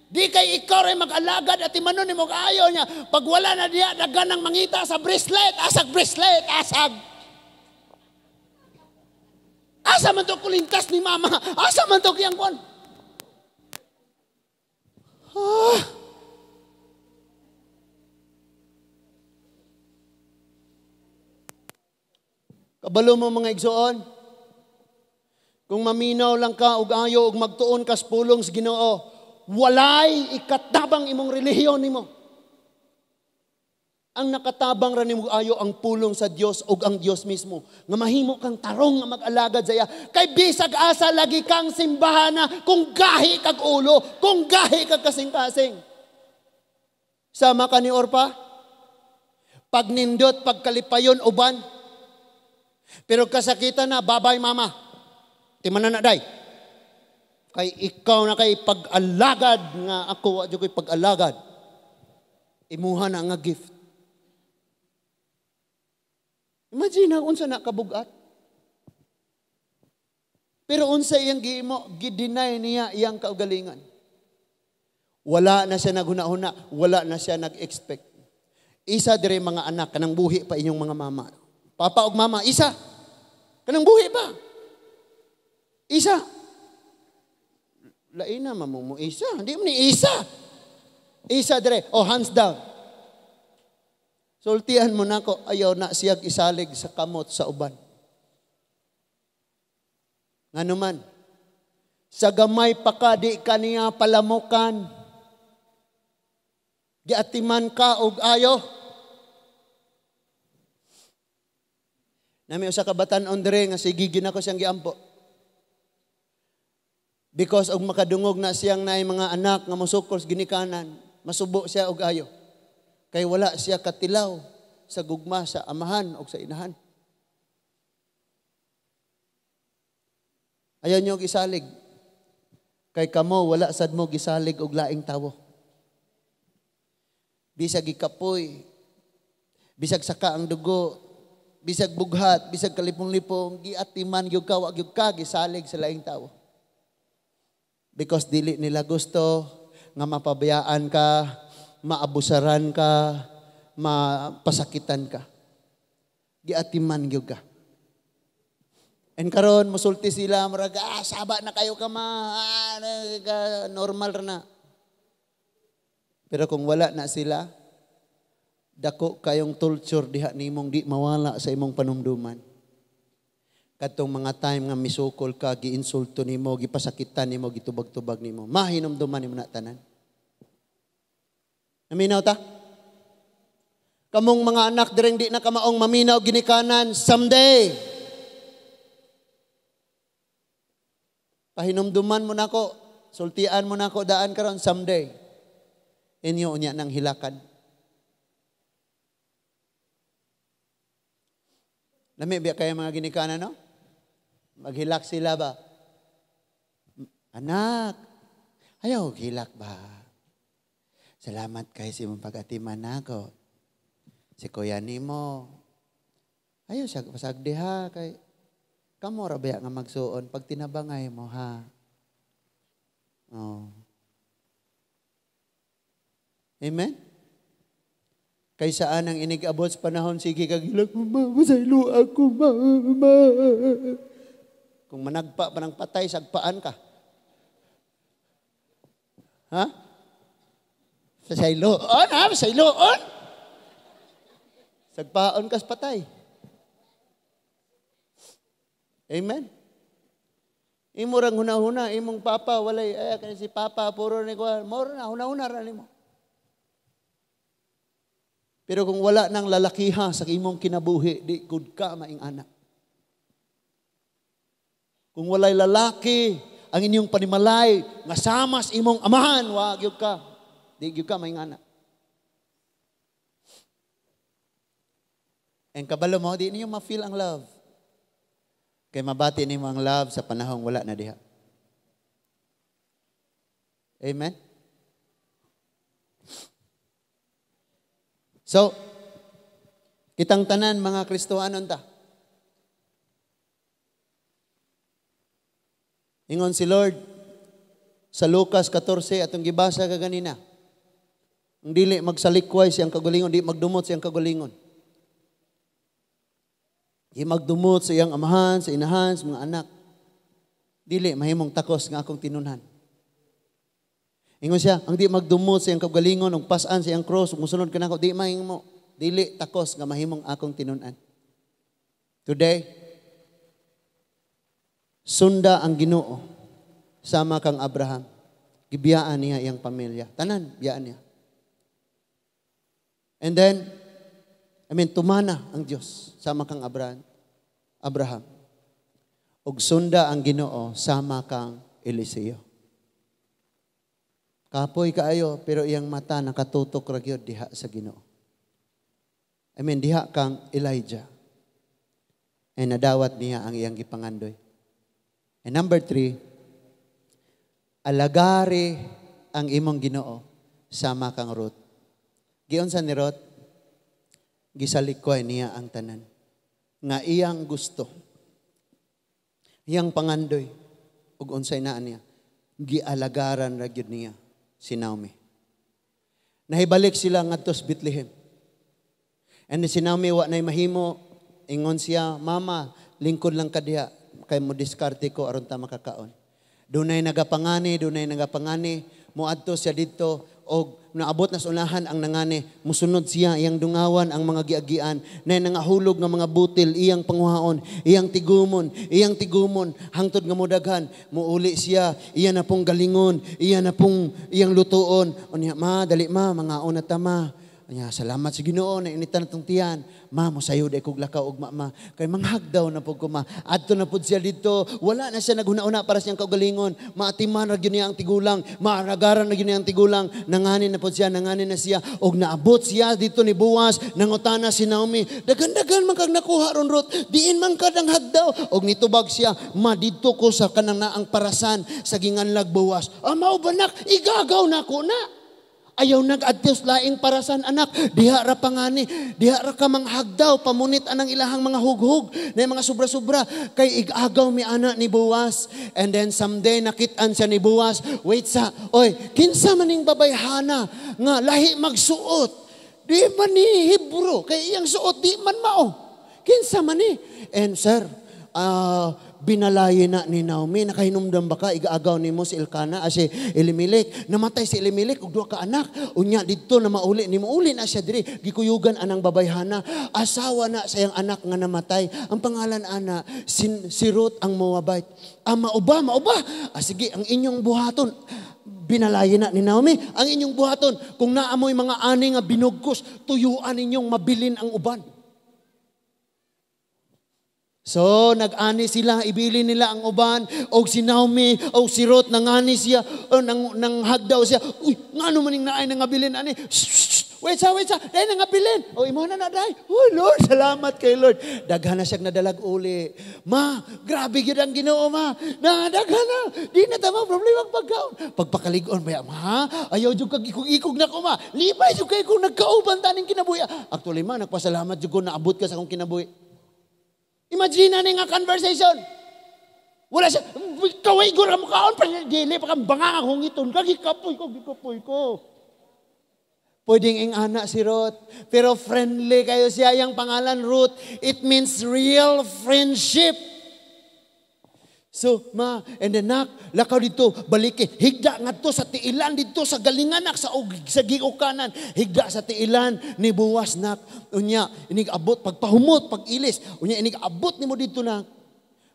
Di kay ikaw rin mag-alagad at imanon ni mo kaayo niya. Pag wala na diya, daganang mangita sa bracelet, asag bracelet, asag. Asa man to kulintas ni mama, asa man to kiyang kon. Kabalo mo mga igsoon. Kung maminaw lang ka og ayo og magtuon ka sa pulong sa Ginoo, walay ikatabang imong relihiyon nimo. Ang nakatabang ra nimo ayo ang pulong sa Dios ug ang Dios mismo. Nga mahimo kang tarong nga mag-alagad sa iya. Kay bisag asa lagi kang simbahana kung gahi kag ulo, kung gahi kag kasing-kasing. Sama ka ni Orpa? Pagnindot, pagkalipayon uban. Pero kasakitan na, babay mama. Timanan na day. Kay ikaw na kay pag-alagad nga ako, adyo ko'y pag-alagad. Imuha na nga gift. Imagine unsa na kabugat. Pero unsa iyang gideny niya iyang kaugalingan. Wala na siya naghuna-huna, wala na siya nag-expect. Isa dire mga anak, kanang buhi pa inyong mga mama. Papa ug mama, isa. Kanang buhi pa. Isa. Lain na mo isa. Hindi mo ni isa. Isa dire. Oh, hands down. Sultihan mo na ko, ayaw na siyag isalig sa kamot sa uban. Nga naman, sa gamay pa ka, di ka niya palamukan. Giatiman ka og ayo. Nami usa ka batan-on dire nga sige ginako siyang giampo. Because og makadungog na siyang naay mga anak nga mosukol sa ginikanan, masubo siya og ayo. Kay wala siya katilaw sa gugma sa amahan o sa inahan. Ayaw niyo gisalig. Kay kamo wala sad mo gisalig og laing tawo. Bisag gikapoy, bisag saka ang dugo, bisag bughat, bisag kalipong-lipong, giatiman gyud ka, wa gyud ka gisalig sa laing tawo. Because dili nila gusto nga mapabayaan ka, maabusaran ka, mapasakitan ka. Giatiman gyud ka. And karon musulti sila murag saba na kayo ka normal ra na. Pero kung wala na sila, dako kayong torture diha nimong di mawala sa imong panumduman. Katong mga time nga misukol ka, giinsulto nimo, gipasakitan nimo, gitubag-tubag nimo, mahinumduman nimo na tanan. Naminaw ta? Kamong mga anak direng di na kamaong maminaw ginikanan someday. Pahinumduman mo nako, sultian mo nako daan karon someday. Inyo unya nang hilakan. Lami biya kaya mga ginikanan, no? Maghilak sila ba? Anak, ayaw hilak ba? Salamat kayo sa imong pag-atiman nako. Si kuya nimo, ayaw siya pasagdiha kay kamo ra baya nga magsuon pag tinabangay mo ha. Oh. Amen? Kaysa anang inigabot sa panahon, sige kag hilak, mama, masaylo ako, mama. Kung managpa pa ng patay, sagpaan ka. Ha? Sa sayloon, ha? Sa sayloon. Sagpaon kas patay. Amen? Imo rang huna-huna, imong papa, walay, kaya si papa, puro ni ko, moro na, huna-huna rin mo. Pero kung wala nang lalakiha sa imong kinabuhi, di good ka maing anak. Kung walay lalaki, ang inyong panimalay, nga samas imong amahan, wag yun ka. Di yun ka maing anak. And kabalo mo, di ninyo ma-feel ang love. Kaya mabati ninyo ang love sa panahong wala na diha. Amen? So, kitang tanan mga Kristohanon ta. Ingon si Lord sa Lucas 14 atong gibasa kaganina. Ang dili magsalikway siyang kagalingon, di magdumot siyang kagalingon. Di magdumot sa iyang amahan, sa inahan, sa mga anak. Dili mahimong takos nga akong tinunhan. Ingon siya, ang di magdumot sa iyang kagalingon, ang pasan sa iyang cross, musunod ka na ako, di mahimo. Dili takos nga mahimong akong tinunhan. Today, sunda ang Ginoo sama kang Abraham. Gibiyaan niya iyang pamilya. Tanan, biyaan niya. And then, tumana ang Diyos sama kang Abraham. Og sunda ang Ginoo sama kang Eliseo. Kapoy kaayo pero iyang mata nakatutok ra gyud diha sa Ginoo. Diha kang Elijah. And nadawat niya ang iyang gipangandoy. And number 3, alagari ang imong Ginoo sama kang Ruth. Giunsa ni Ruth? Gisalikwa niya ang tanan. Nga iyang gusto. Iyang pangandoy. Ug unsay naa niya. Gialagaran ra gyud niya si Naomi. Nahibalik sila ngadto sa Bethlehem. And si Naomi wa nay mahimo, ingon siya, Mama, lingkod lang ka diha kay mo diskarte ko aron ta makakaon. Dunay nagapangani, muadto siya dito og naabot na sa unahan ang nangani, musunod siya, iyang dungawan ang mga giagian, na nangahulog nga mga butil, iyang panguhaon, iyang tigumon, hangtod nga mudaghan, muuli siya, iya na pong galingon, iya na pong iyang lutuon, unya, ma, dali ma, mga una tama, unya, salamat sa Ginoo na initan natong tiyan, ma, mosayo day kog lakaw og mama, kay manghagdaw na pug ko ma, adto na pud siya dito, wala na siya naghuna-una para siyang kaugalingon, maatiman ra gyud niya ang tigulang, maaragaran na gyud niya ang tigulang, nanganin na siya, og naabot siya dito ni Boaz, nangutana si Naomi, dagan-dagan man kag nakuha ron Ruth, diin man kad ang hagdaw, og nitubag siya, ma, dito ko sa kanang naang parasan sa ginganlag Boaz, mao banak, igagaw na ko na. Ayaw nag-adyos laing parasan anak. Diha ra pangani. Diha ra ka manghagdaw. Pamunit anang ilahang mga hughug. Na mga sobra-sobra. Kay igagaw mi anak ni Boaz. And then someday nakitaan siya ni Boaz. Wait sa. Oy, kinsa maning babayhana nga lahi magsuot. Di man ni Hebro. Kay iyang suot di man mao. Kinsa man ni. And sir, binalayin na ni Naomi, nakahinumdam baka, igaagaw ni mo si Elkana, si Elimelech, namatay si Elimelech, ug duha ka anak, unya dito na mauli, ni mauli na siya diri, gikuyugan anang babayhana, asawa na sa iyang anak nga namatay, ang pangalan ana, si Ruth ang Moabite, mauba, sige, ang inyong buhaton, binalayin na ni Naomi, ang inyong buhaton, kung naamoy mga ani nga binugkos, tuyuan ninyong mabilin ang uban. So, nag-ani sila, ibili nila ang uban, o si Naomi, o si Ruth, nangani siya, o nang hagdaw siya, uy, nga naman yung naay nangabilin, ani, wait sa, dahil nangabilin, o imo na dahi, oh Lord, salamat kay Lord, daghan na siya nadalag uli, ma, grabe yun ang Ginoo, ma, daghan na, di na tama, problema ang pagkaon, pagpakaligon, ma, ayaw yung kag-ikog na ko, ma, libay yung kayo kung nagkauban taning kinabuhi, actually ma, nagpasalamat yung kung naabot ka sa kong kinabuhi. Imagine na nga conversation. Wala siya, kaway ko na mukhaon, dili pa kang banga akong iton, kagikapoy ko. Pwedeng ing anak si Ruth, pero friendly kayo siya, yung pangalan Ruth, it means real friendship. So, and then lakaw dito, baliki, higda nga to sa tiilan dito sa galinganak sa giukanan, higda sa tiilan ni Boaz nak. Unya, inig abot, pagpahumot, pag-ilis, unya inig abot ni mo dito nak.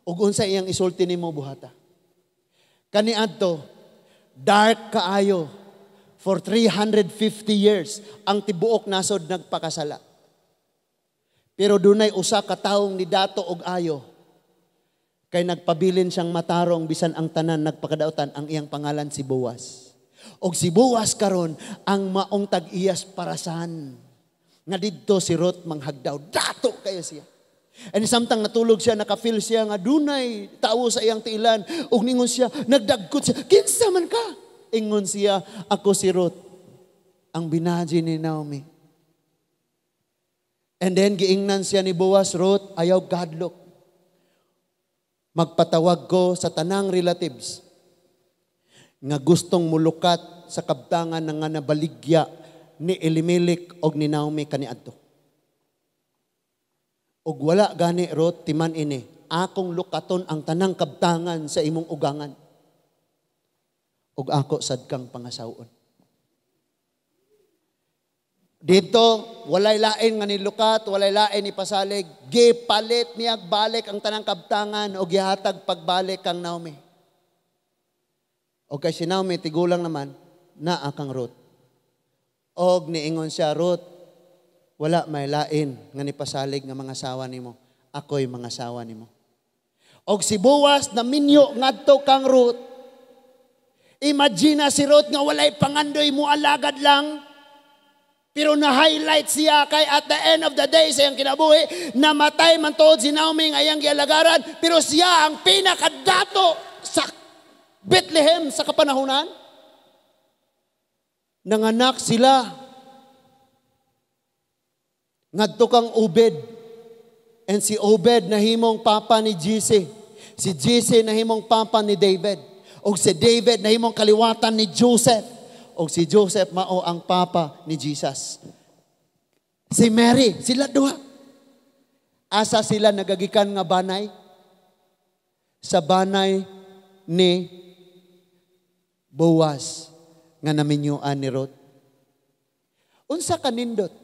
Ug unsa iyang isulti ni mo buhata. Kaniadto, dark kaayo, for 350 years, ang tibuok nasod nagpakasala. Pero dunay usa ka taong ni dato og ayo, kay nagpabilin siyang matarong bisan ang tanan nagpakadautan, ang iyang pangalan si Boaz. Og si Boaz karon ang maong tag-iyas parasan. Nga didto si Ruth manghagdaw, dato kayo siya. And samtang natulog siya, nakafeel siya nga dunay tawo sa iyang tiilan. Og ningon siya, nagdagkot siya, kinsa man ka? Ingon siya, ako si Ruth, ang binaji ni Naomi. And then giingnan siya ni Boaz, Ruth, ayaw gadlok. Magpatawag ko sa tanang relatives nga gustong mulukat sa kabtangan ng nga nabaligya ni Elimelech og ni Naomi kaniadto. Og wala gani Ruth timan ini, akong lukaton ang tanang kabtangan sa imong ugangan. Og ako sad kang pangasawon. Dito, walay lain nga nilukat, walay lain ni pasalig, gipalit niya balik ang tanang kabtangan o gihatag pagbalik kang Naomi. O kay si Naomi, tigulang naman, naa kang Ruth. Og niingon siya, Ruth, wala may lain nga nipasalig nga mga sawa nimo. Ako'y mga sawa nimo. Og si Boaz na minyo ngadto kang Ruth. Imagine si Ruth nga walay pangandoy mo alagad lang. Pero na-highlight siya kay at the end of the day sa iyang kinabuhi, namatay man tuod si Naomi nga iyang gialagaran, pero siya ang pinakadato sa Bethlehem sa kapanahunan. Nanganak sila. Ngadto kang Obed. And si Obed nahimong papa ni Jesse. Si Jesse nahimong papa ni David. O si David nahimong kaliwatan ni Joseph. O si Joseph mao ang papa ni Jesus. Si Mary, sila duha. Asa sila nagagikan nga banay? Sa banay ni Boaz nga naminyuan ni Ruth. Unsa kanindot?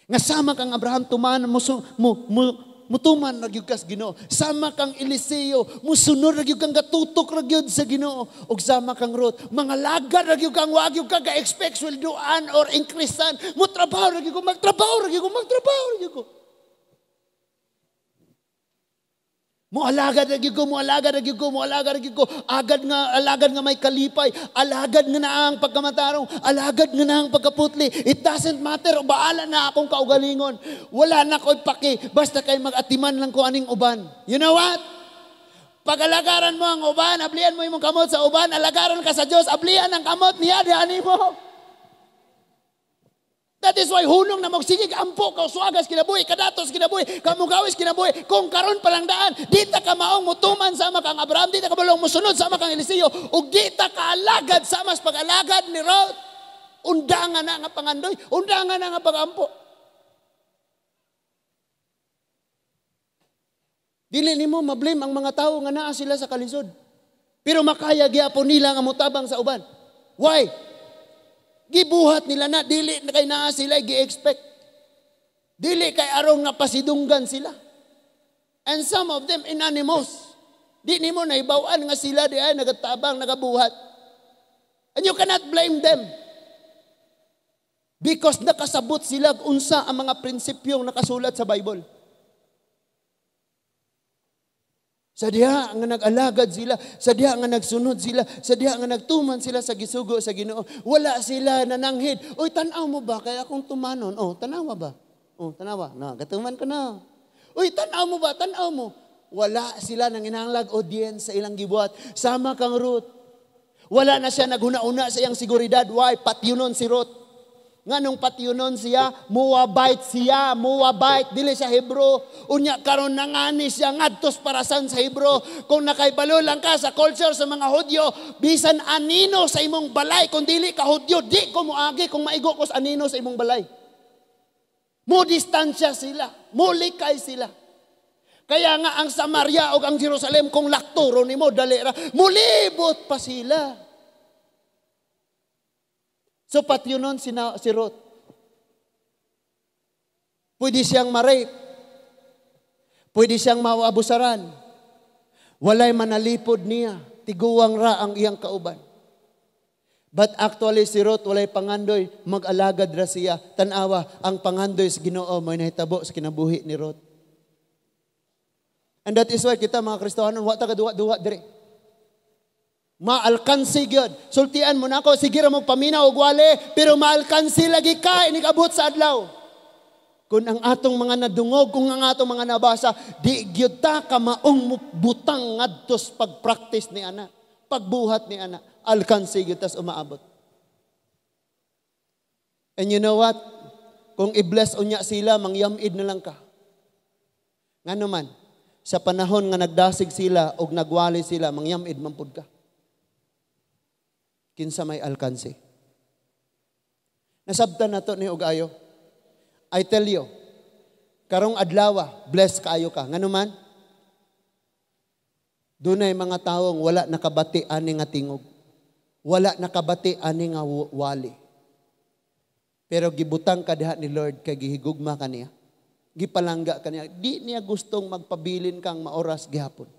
Nga sama kang Abraham tuman mutuman ra gyud kas Ginoo. Sama kang Eliseo, musunod ra gyud kang gatutok ra gyud sa Ginoo. Ug sama kang Ruth, mga lagad ra gyud kang wa gyud ka ga-expect sweldoan or increasean. Mo trabaho ra gyud ko, magtrabaho ra gyud ko. Mualagad ra gyud ko, alagad nga may kalipay, alagad nga naang pagkamatarong, alagad nga naang pagkaputli. It doesn't matter, baala na akong kaugalingon. Wala na ko'y paki, basta kay mag-atiman lang ko aning uban. You know what? Pag-alagaran mo ang uban, ablian mo imong kamot sa uban, alagaran ka sa Diyos, ablian ang kamot niya, dihanin mo. That is why hunong na magsigig ampo, kauswagas kinabuhi, kadatos kinabuhi, kamugawis kinabuhi, kung karon palang daan, di ta ka maong mutuman sama kang Abraham, di ta ka balong musunod sama kang Eliseo, ug di ta ka alagad sama sa pag-alagad ni Ruth. Undangan na nga pangandoy, undangan na nga pag-ampo. Dili nimo mablame ang mga tao nga naa sila sa kalisod. Pero makaya gyapon nila nga mutabang sa uban. Why? Gibuhat nila na, dili na kay naa sila gi-expect. Dili kay arong nga pasidunggan sila. And some of them anonymous. Di nimo na ibawaan nga sila di ay nagatabang, nagabuhat. And you cannot blame them. Because nakasabot sila unsa ang mga prinsipyong nakasulat sa Bible. Sa diha nga nag-alagad sila, sa diha nga nagsunod sila, sa diha nga nagtuman sila sa gisugo sa Ginoo. Wala sila nananghid. Oy, tanaw mo ba kaya akong tumanon? Oh, tanawa ba? Oh, tanawa. Na, gatuman ka na. Oy, tanaw mo ba? Tanaw mo. Wala sila nang inanglag audience sa ilang gibuhat. Sama kang Ruth. Wala na siya naghuna-una sa iyang seguridad. Why? Patyunon si Ruth. Nga nung patyunon siya, Moabite, dili siya Hebro. Unya karon nangani siya ngadtos parasan sa Hebro. Kung nakaibalo lang ka sa culture sa mga Hudyo, bisan anino sa imong balay, kung dili ka Hudyo, di ko moagi kung maigo ko sa anino sa imong balay. Mo distansya sila, mo likay sila. Kaya nga ang Samaria o ang Jerusalem kung lakturo nimo dali ra mulibot pa sila. So patyunon si Ruth. Pwede siyang ma-rape. Pwede siyang maabusaran. Walay manalipod niya. Tiguwang ra ang iyang kauban. But actually si Ruth walay pangandoy, mag-alagad ra siya. Tanawa, ang pangandoy sa Ginoo may nahitabo sa kinabuhi ni Ruth. And that is why kita mga Kristohanon, wa ta kaduwa-duwa dire. Maalkansi gyud. Sultian mo nako, sige ra mo paminaw og wali, pero maalkansi lagi ka inikabot sa adlaw. Kung ang atong mga nadungog, kung ang atong mga nabasa, di gyud ta ka maong butang ngadtos pagpractice ni ana, pagbuhat ni ana, alkansi gyud tas umaabot. And you know what? Kung i-bless unya sila, mangyamid na lang ka. Ngano man, sa panahon nga nagdasig sila o nagwali sila, mangyamid man pud ka. Kinsa may alkansi. Nasabtan na to ni Ugayo. I tell you, karong adlaw, bless kaayo ka. Ngano man, dunay mga taong wala nakabati ani nga tingog. Wala nakabati ani nga wali. Pero gibutang ka diha ni Lord kay gihigugma kaniya. Gipalangga kaniya. Di niya gustong magpabilin kang maoras gihapon.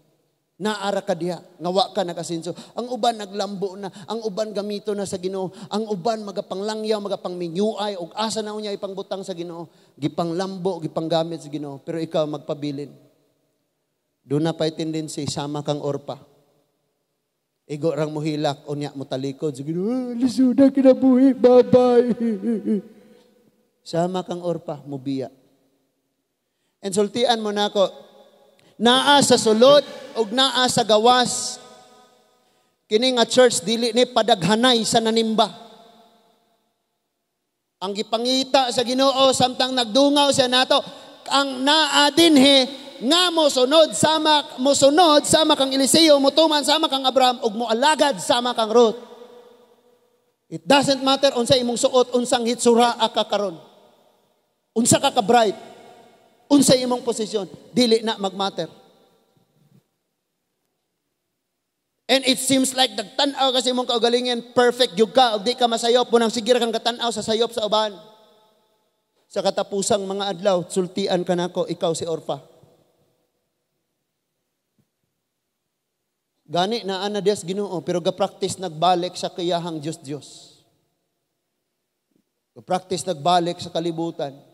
Naara ka diha, ngawa ka nakasinso. Ang uban naglambo na, ang uban gamito na sa Ginoo, ang uban magapanglangyaw, magapangminyuay, og asa na unya ipangbutang sa Ginoo, gipanglambo, gipanggamit sa Ginoo, pero ikaw magpabilin. Doon na pa'y tendency, sama kang Orpa. Igo rang muhilak, unya mo talikod sa Ginoo, lisuda kinabuhi, bye-bye. Sama kang Orpa, mubiya. And sultian mo na ako, naa sa sulod, ug naa sa gawas, kini nga church, dili ni padaghanay sa nanimba. Ang gipangita sa Ginoo, samtang nagdungaw siya nato, ang naa dinhi, nga mosunod sama kang Eliseo, mutuman sama kang Abraham, ug moalagad sama kang Ruth. It doesn't matter unsa imong suot, unsang hitsura ka karon. Unsa ka ka-bright. Unsa imong posisyon, dili na magmatter. And it seems like nagtanaw kasi imong kaugalingon, perfect gyud ka, ug di ka masayop, munang sige ra kang katanaw sa sayop sa uban. Sa katapusang mga adlaw, sultian ka nako, ikaw si Orpa. Gani na ana Dios Ginoo, pero ga-practice nagbalik sa kayahang Dios. Ga-practice nagbalik sa kalibutan.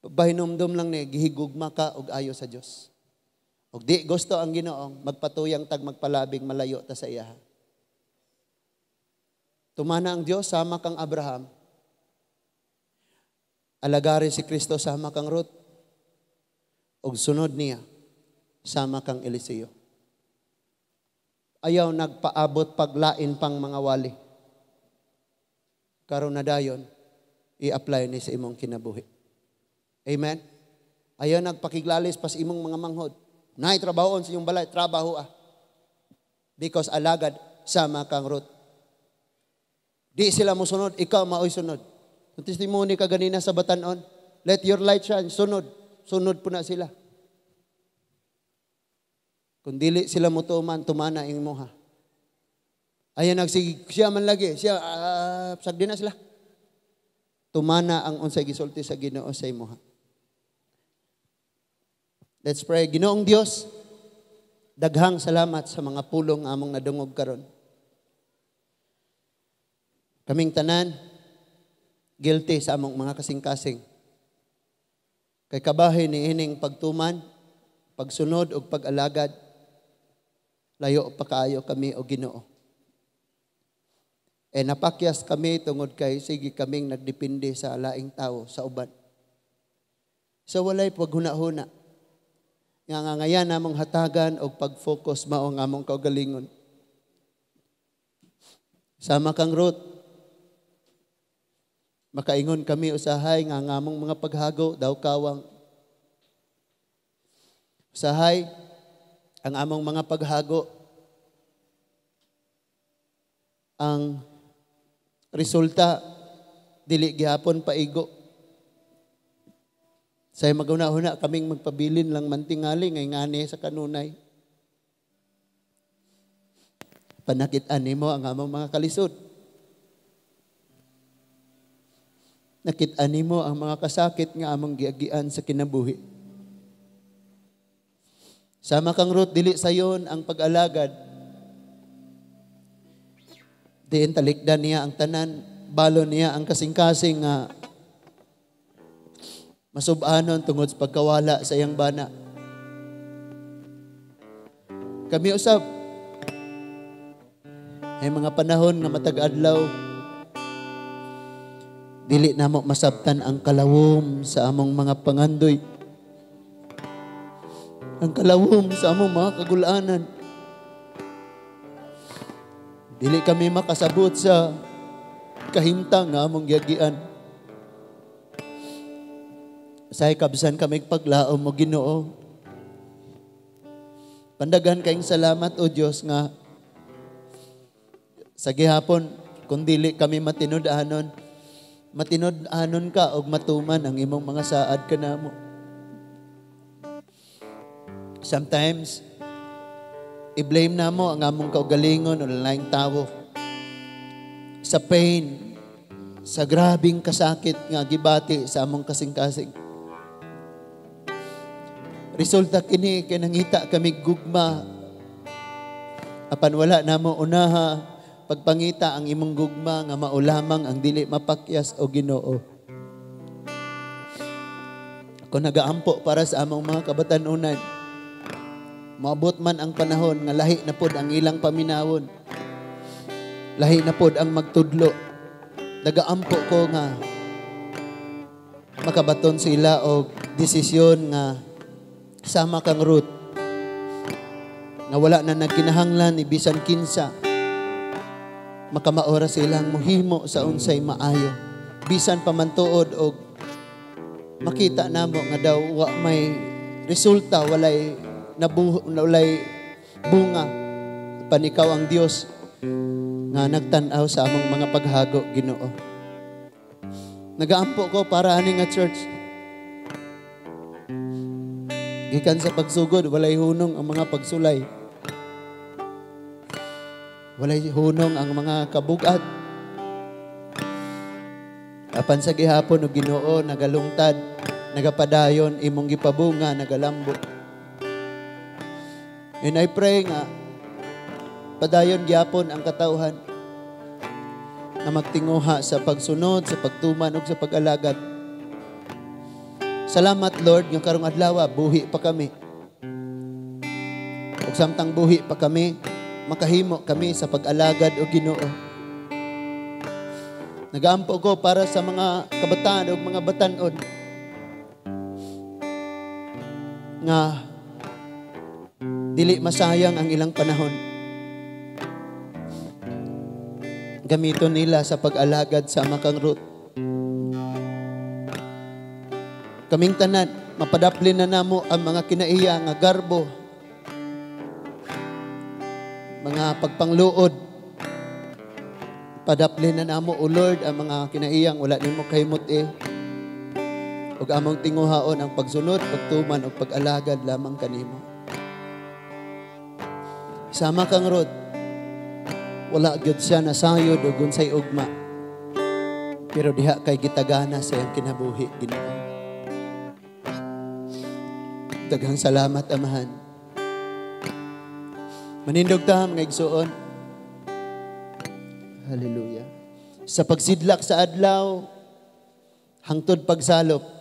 Bahinomdom lang ni gihigugma ka og ayo sa Dios. Og di gusto ang Ginoong magpatuyang tag magpalabing malayo ta sa iya. Tumana ang Dios sama kang Abraham. Alagarin si Kristo sama kang Ruth. Og sunod niya sama kang Eliseo. Ayaw nagpaabot paglain pang mga wali. Karon na dayon i-apply ni sa imong kinabuhi. Amen? Ayaw nagpakiglalis pa sa imong mga manghod. Naay trabahoon sa iyong balay, trabaho ah. Because alagad sama kang Ruth. Di sila mo sunod, ikaw maoy sunod. Ang testimony ka ganina sa Batanon, let your light shine, sunod. Sunod po na sila. Kung dili sila mo tumana ing mo ha. Ayan siya man lagi, siya, sagdi na sila. Tumana ang unsay gisulti sa Ginoo sa imo ha. Let's pray. Ginoong Dios, daghang salamat sa mga pulong among nadungog karon. Kaming tanan, guilty sa among mga kasing-kasing. Kay kabahin ni ining pagtuman, pagsunod o pag-alagad, layo pa kaayo kami o Ginoo. E napakyas kami tungod kay sige kaming nagdepende sa laing tao, sa uban. So walay paghuna-huna. Nga ngayon namong hatagan o pag-focus mao nga among kaugalingon. Sama kang Ruth, makaingon kami usahay nga among mga paghago daw kawang. Usahay ang among mga paghago, ang resulta dili gihapon paigo. Say maguna-huna kaming magpabilin lang mantingali ngay ngani sa kanunay. Panakit-an nimo ang among mga kalisod. Nakit-an nimo ang mga kasakit nga among giagian sa kinabuhi. Sama kang Ruth, dili sayon ang pag-alagad. Diin talikdan niya ang tanan, balo niya ang kasing-kasing nga masubanon tungod sa pagkawala sa iyang bana. Kami usab ay mga panahon nga matag adlaw, dili namo masabtan ang kalawom sa among mga pangandoy, ang kalawom sa among mga kagulanan. Dili kami makasabot sa kahimtang nga among giagian. Say kabsan kami paglaom mo Ginoo. Pandaghan kayong salamat o Dios nga sa gihapon kung dili kami matinud-anon ka og matuman ang imong mga saad kanamo. Sometimes i-blame namo ang among kaugalingon o laing tawo sa pain, sa grabing kasakit nga gibati sa among kasing-kasing. Resulta kini kay nangita kami gugma. Apan wala namo unaha pagpangita ang imong gugma nga maulamang ang dili mapakyas o Ginoo. Ako nagaampo para sa among mga kabatanunan. Maabot man ang panahon nga lahi na pod ang ilang paminawon. Lahi na pod ang magtudlo. Nagaampo ko nga makabaton sila og desisyon nga sama kang Ruth na wala na nagkinahanglan ni bisan kinsa makamaora silang muhimo sa unsay maayo bisan pamantuod og makita namo nga daw wa may resulta, walay bunga panikaw ang Dios nga nagtan-aw sa among mga paghago Ginoo. Nagaampo ko para ani nga church gikan sa pagsugod, walay hunong ang mga pagsulay. Walay hunong ang mga kabugat. Apan sa gihapon o Ginoo, nagalungtad, nagapadayon, imong gipabunga, nagalambo. And I pray nga, padayon gihapon ang katawhan na magtinguha sa pagsunod, sa pagtuman, o sa pag-alagad. Salamat Lord, yung karong adlaw, buhi pa kami. Ug samtang buhi pa kami, makahimo kami sa pag-alagad o Ginoo. Nagaampo ko para sa mga kabataan o mga batanon nga dili masayang ang ilang panahon. Gamiton nila sa pag-alagad sa makang Ruth. Kaming tanan, mapadaplin na namo ang mga kinaiya nga garbo, mga pagpangluod. Padaplin na namo, O Lord, ang mga kinaiyang wala nimo kahimot ug among tinguhaon ang pagsunod, pagtuman ug pag-alagad lamang kanimo. Sama kang Ruth, wala gyud siya nasayod og unsay ugma, pero diha kay gitagana sa iyang kinabuhi Ginoo. Daghang salamat, Amahan. Manindog ta mga igsuon. Hallelujah. Sa pagsidlak sa adlaw, hangtod pagsalop,